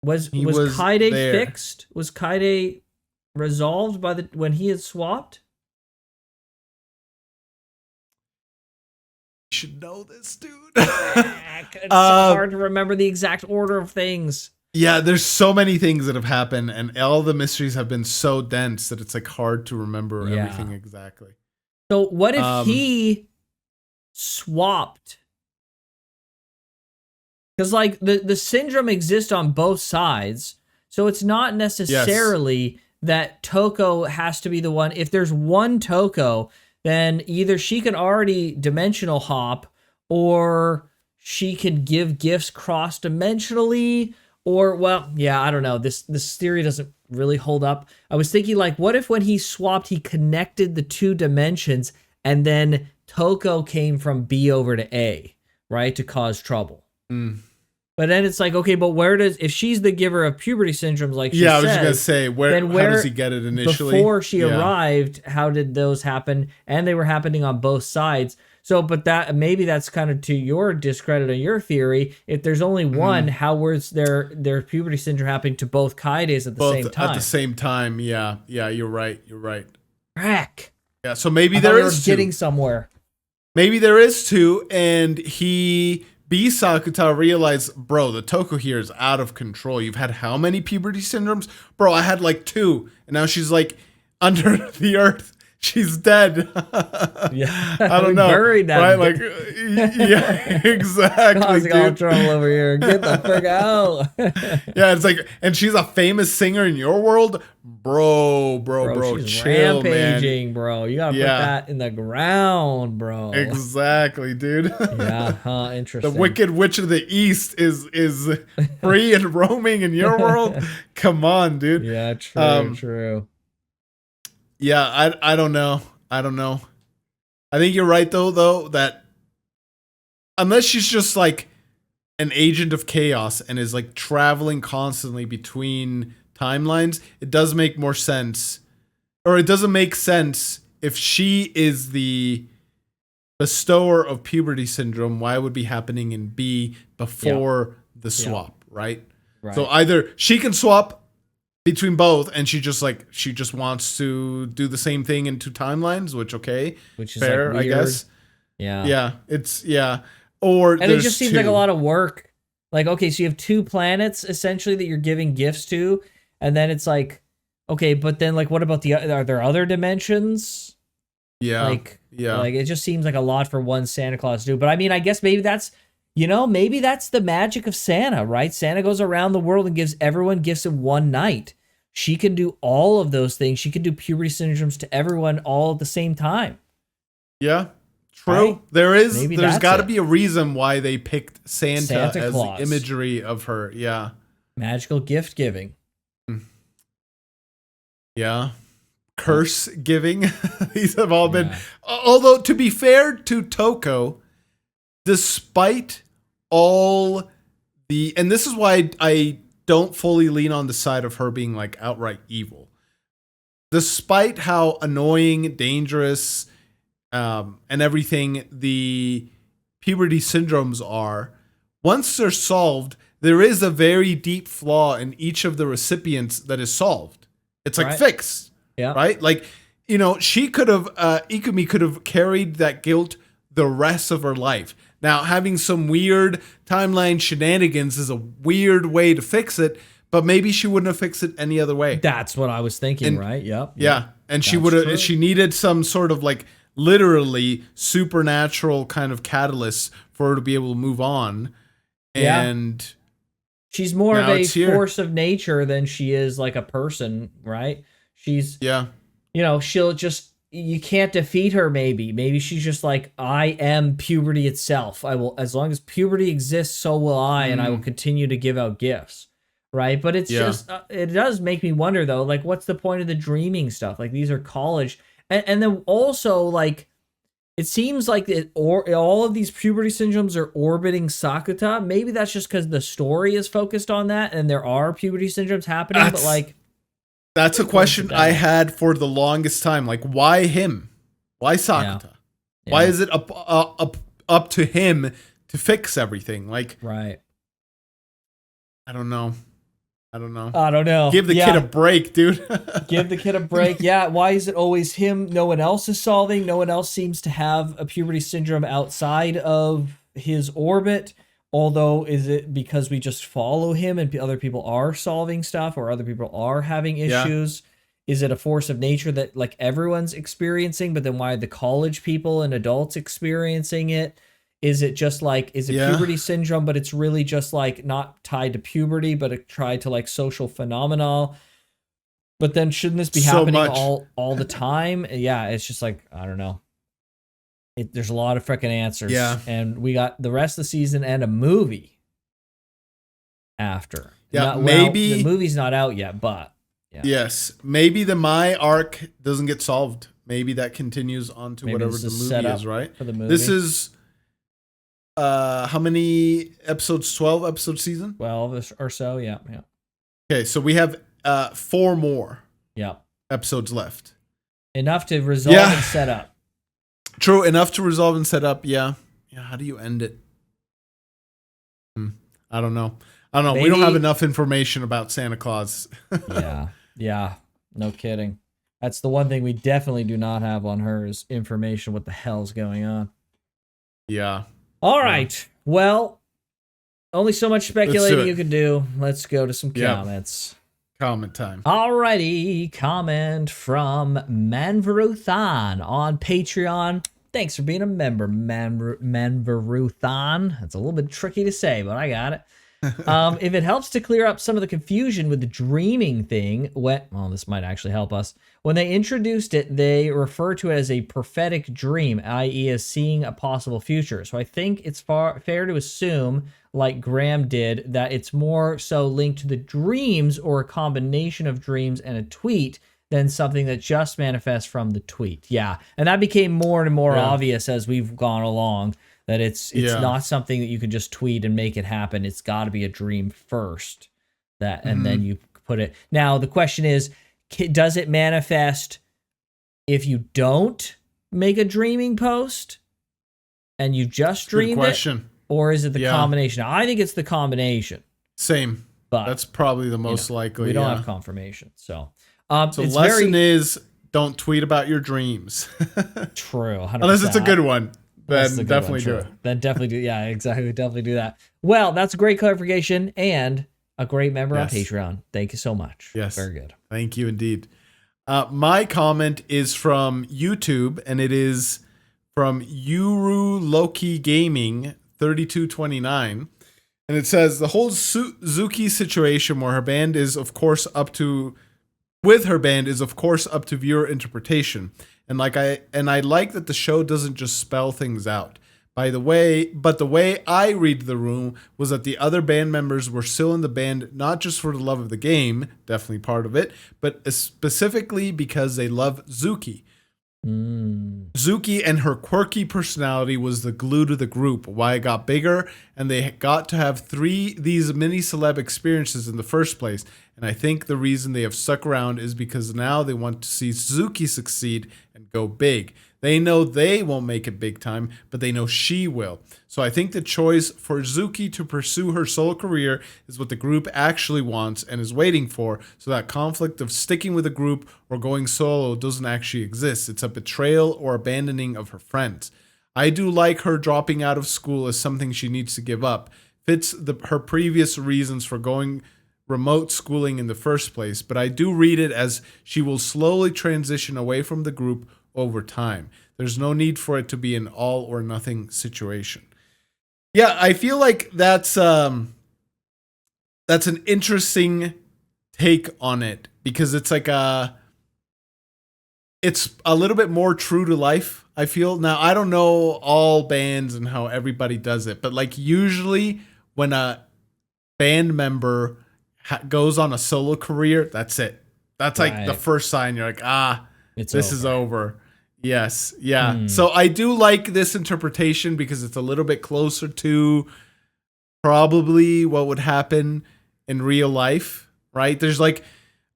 Was Kaide fixed? Was Kaide resolved when he had swapped? You should know this, dude. It's hard to remember the exact order of things. Yeah, there's so many things that have happened, and all the mysteries have been so dense that it's like hard to remember everything exactly. So what if he swapped? Because like the syndrome exists on both sides, so it's not necessarily that Toko has to be the one. If there's one Toko, then either she can already dimensional hop, or she can give gifts cross-dimensionally, or, I don't know. This theory doesn't really hold up. I was thinking, like, what if when he swapped, he connected the two dimensions, and then Toko came from B over to A, right, to cause trouble. But then it's like, okay, but if she's the giver of puberty syndromes, like she says, I was just gonna say, how does he get it initially? Before she arrived, how did those happen? And they were happening on both sides. So, but maybe that's kind of to your discredit of your theory. If there's only one, how was their puberty syndrome happening to both Kaides at the same time? At the same time, yeah, you're right. Crack. Yeah, so maybe there is two. Getting somewhere. Maybe there is two, and B Sakuta realized, bro, the Toko here is out of control. You've had how many puberty syndromes? Bro, I had like 2, and now she's like under the earth. she's dead. Yeah, I don't we know. buried that. Right? Like, yeah, exactly. Causing all Dude. trouble over here. Get the frick out. Yeah, it's like, and she's a famous singer in your world, bro, She's chill, rampaging, man. bro. You gotta put Yeah. that in the ground, bro. Exactly, dude. Yeah, huh? The Interesting. Wicked Witch of the East is free and roaming in your world. Come on, dude. Yeah, true, true. Yeah, I don't know. I don't know. I think you're right though, that unless she's just like an agent of chaos and is like traveling constantly between timelines, it does make more sense. Or it doesn't make sense if she is the bestower of puberty syndrome, why would it be happening in B before the swap, right? So either she can swap between both, and she just wants to do the same thing in two timelines, which is fair, like I guess. Yeah. Or and it just seems like a lot of work. Like, okay, so you have two planets essentially that you're giving gifts to, and then it's like, okay, but then like, what about are there other dimensions? Yeah, like it just seems like a lot for one Santa Claus to do. But I mean, I guess maybe that's the magic of Santa, right? Santa goes around the world and gives everyone gifts in one night. She can do all of those things. She can do puberty syndromes to everyone all at the same time. Yeah, true. Right? There's got to be a reason why they picked Santa as Claus. The imagery of her. Yeah, magical gift giving. Yeah. Curse giving. These have all been. Although, to be fair to Toko, despite all and this is why I don't fully lean on the side of her being like outright evil. Despite how annoying, dangerous, and everything the puberty syndromes are, once they're solved, there is a very deep flaw in each of the recipients that is solved. It's like fixed. Yeah. Right? Like, she could have, Ikumi could have carried that guilt the rest of her life. Now, having some weird timeline shenanigans is a weird way to fix it, but maybe she wouldn't have fixed it any other way. That's what I was thinking, right? Yep. Yeah. And she needed some sort of like literally supernatural kind of catalyst for her to be able to move on. And she's more of a force of nature than she is like a person, right? She's, she'll just, you can't defeat her. Maybe she's just like, I am puberty itself. I will, as long as puberty exists, so will I, and I will continue to give out gifts. Right. But it's just, it does make me wonder though, like, what's the point of the dreaming stuff? Like, these are college. And then also, like, it seems like all of these puberty syndromes are orbiting Sakuta. Maybe that's just because the story is focused on that and there are puberty syndromes happening, but like, that's a question I had for the longest time. Like, why him? Why Sakuta? Yeah. Why is it up to him to fix everything? Like, right. I don't know. Give the kid a break, dude. Give the kid a break. Yeah. Why is it always him? No one else is solving. No one else seems to have a puberty syndrome outside of his orbit. Although, is it because we just follow him and other people are solving stuff or other people are having issues? Yeah. Is it a force of nature that like everyone's experiencing, but then why are the college people and adults experiencing it? Is it just like, is it puberty syndrome, but it's really just like not tied to puberty, but it tied to like social phenomena? But then shouldn't this be happening all the time? Yeah, it's just like, I don't know. There's a lot of freaking answers. Yeah. And we got the rest of the season and a movie after. Yeah, maybe the movie's not out yet, but yes, maybe the Mai arc doesn't get solved. Maybe that continues on to whatever the movie is, right? For the movie. This is how many episodes? 12 episode season? 12 or so, yeah. Okay, so we have 4 more episodes left. Enough to resolve and set up. True, enough to resolve and set up. Yeah. How do you end it? I don't know. Maybe, we don't have enough information about Santa Claus. Yeah. No kidding. That's the one thing we definitely do not have on her is information. What the hell's going on? Yeah. All right. Well, only so much speculating you can do. Let's go to some comments. Comment time. Alrighty, comment from Manvaruthan on Patreon. Thanks for being a member, Manvaruthan. That's a little bit tricky to say, but I got it. If it helps to clear up some of the confusion with the dreaming thing, well, this might actually help us. When they introduced it, they refer to it as a prophetic dream, i.e. as seeing a possible future. So I think it's fair to assume, like Graham did, that it's more so linked to the dreams or a combination of dreams and a tweet than something that just manifests from the tweet. Yeah, and that became more and more obvious as we've gone along, that it's not something that you can just tweet and make it happen. It's got to be a dream first, and then you put it. Now, the question is, does it manifest if you don't make a dreaming post and you just dreamed it? Or is it the combination? I think it's the combination. Same. But that's probably the most likely. We don't have confirmation. So lesson is don't tweet about your dreams. True. 100%. Unless it's a good one. Then definitely do it. Then definitely do. Yeah, exactly. Definitely do that. Well, that's a great clarification and a great member on Patreon. Thank you so much. Yes. Very good. Thank you indeed. My comment is from YouTube, and it is from Yarou Loki Gaming 3229. And it says the whole Zuki situation where her band is of course up to viewer interpretation. And I like that the show doesn't just spell things out. But the way I read the room was that the other band members were still in the band not just for the love of the game, definitely part of it, but specifically because they love Zuki. Zuki and her quirky personality was the glue to the group, why it got bigger, and they got to have these mini celeb experiences in the first place. And I think the reason they have stuck around is because now they want to see Zuki succeed and go big. They know they won't make it big time, but they know she will. So I think the choice for Zuki to pursue her solo career is what the group actually wants and is waiting for, so that conflict of sticking with a group or going solo doesn't actually exist. It's a betrayal or abandoning of her friends. I do like her dropping out of school as something she needs to give up. Fits her previous reasons for going remote schooling in the first place, but I do read it as she will slowly transition away from the group over time. There's no need for it to be an all or nothing situation. Yeah, I feel like that's an interesting take on it, because it's like it's a little bit more true to life, I feel. Now, I don't know all bands and how everybody does it, but like usually when a band member goes on a solo career, that's it. That's like the first sign you're like, this is over. Yes. Yeah. So I do like this interpretation because it's a little bit closer to probably what would happen in real life, right? There's like,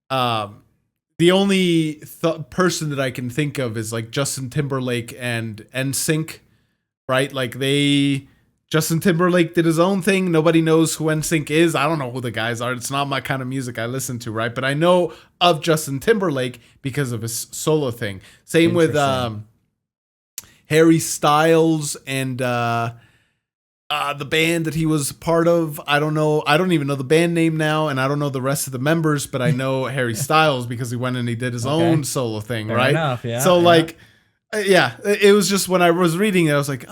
the only person that I can think of is like Justin Timberlake and NSYNC, right? Like Justin Timberlake did his own thing. Nobody knows who NSYNC is. I don't know who the guys are. It's not my kind of music I listen to, right? But I know of Justin Timberlake because of his solo thing. Same with Harry Styles and the band that he was part of. I don't know. I don't even know the band name now, and I don't know the rest of the members, but I know Harry Styles because he went and he did his own solo thing, Fair right? enough, yeah, so it was just when I was reading it, I was like,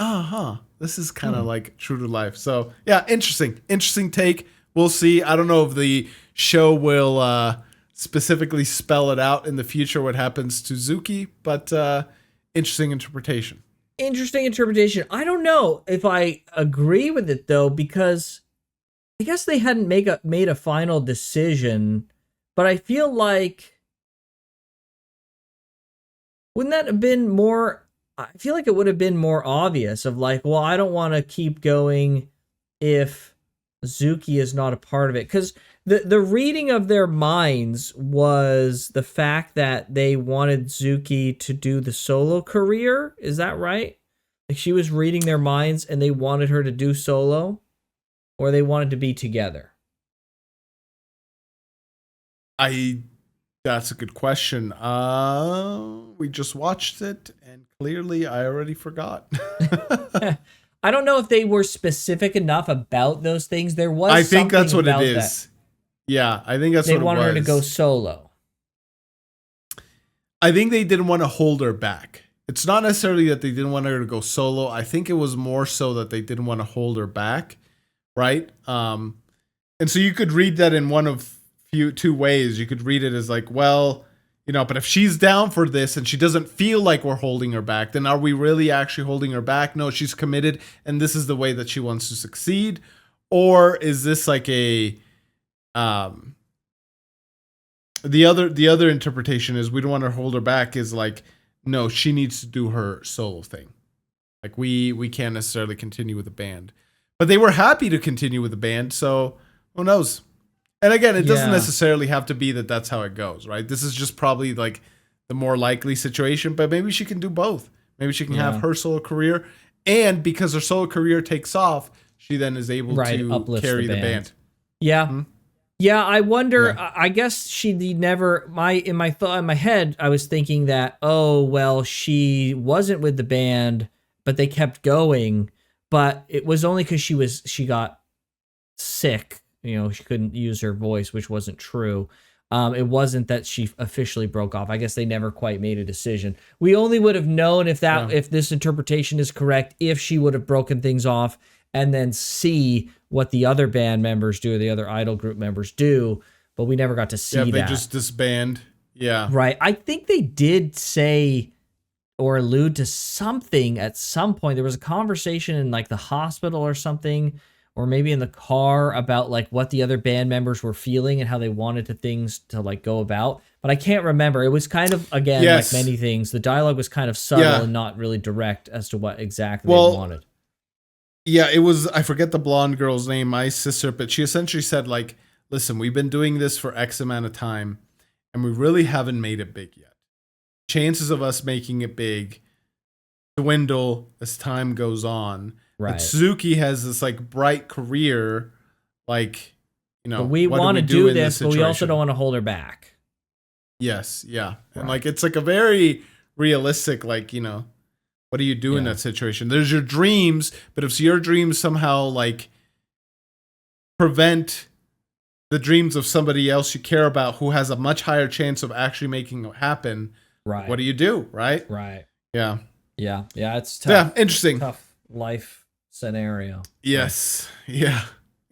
this is kind of like true to life. So yeah, interesting take. We'll see. I don't know if the show will specifically spell it out in the future what happens to Zuki, but interesting interpretation. Interesting interpretation. I don't know if I agree with it though, because I guess they hadn't made a final decision, but I feel like wouldn't that have been more? I feel like it would have been more obvious of like, well, I don't want to keep going if Zuki is not a part of it. Because the reading of their minds was the fact that they wanted Zuki to do the solo career. Is that right? Like she was reading their minds and they wanted her to do solo, or they wanted to be together? That's a good question. We just watched it, and clearly I already forgot. I don't know if they were specific enough about those things. There was. I think that's what it is. Yeah, I think that's they what it was. wanted her to go solo. I think they didn't want to hold her back. It's not necessarily that they didn't want her to go solo. I think it was more so that they didn't want to hold her back, right? And so you could read that in one of two ways. You could read it as like, well, you know, but if she's down for this and she doesn't feel like we're holding her back, then are we really actually holding her back? No, she's committed, and this is the way that she wants to succeed. Or is this like a the other interpretation is we don't want to hold her back is like, no, she needs to do her solo thing. Like we can't necessarily continue with the band. But they were happy to continue with the band, so who knows? And again, it doesn't necessarily have to be that that's how it goes, right? This is just probably like the more likely situation, but maybe she can do both. Maybe she can have her solo career, and because her solo career takes off, she then is able to carry the band. Yeah. Hmm? Yeah, I wonder. Yeah. I guess she never. In my head, I was thinking that, oh well, she wasn't with the band, but they kept going. But it was only because she got sick. You know, she couldn't use her voice, which wasn't true. It wasn't that she officially broke off. I guess they never quite made a decision. We only would have known if this interpretation is correct if she would have broken things off and then see what the other band members do, the other idol group members do, but we never got to see that. They just disband. Yeah. Right. I think they did say or allude to something at some point. There was a conversation in like the hospital or something, or maybe in the car about like what the other band members were feeling and how they wanted things to like go about. But I can't remember. It was kind of, again, like many things, the dialogue was kind of subtle and not really direct as to what exactly they wanted. Yeah, it was, I forget the blonde girl's name, my sister, but she essentially said like, listen, we've been doing this for X amount of time and we really haven't made it big yet. Chances of us making it big dwindle as time goes on. Right. But Suzuki has this like bright career, like, you know, but we want to do this, but we also don't want to hold her back. Yes, yeah. Right. And like it's like a very realistic, like, you know, what do you do in that situation? There's your dreams, but if your dreams somehow like prevent the dreams of somebody else you care about who has a much higher chance of actually making it happen, right? What do you do, right? Right. Yeah. Yeah. Yeah. It's tough. Yeah. Interesting. Tough life scenario. Yes. Yeah.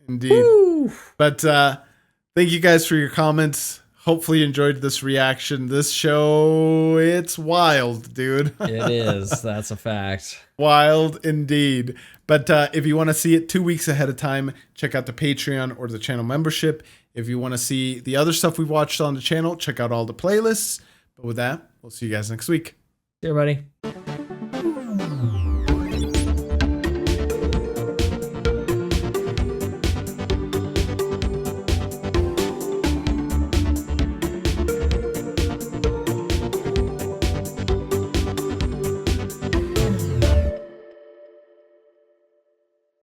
Indeed. Woo. But thank you guys for your comments. Hopefully you enjoyed this reaction. This show, it's wild, dude. It is. That's a fact. Wild indeed. But if you want to see it 2 weeks ahead of time, check out the Patreon or the channel membership. If you want to see the other stuff we've watched on the channel, check out all the playlists. But with that, we'll see you guys next week. See you, everybody.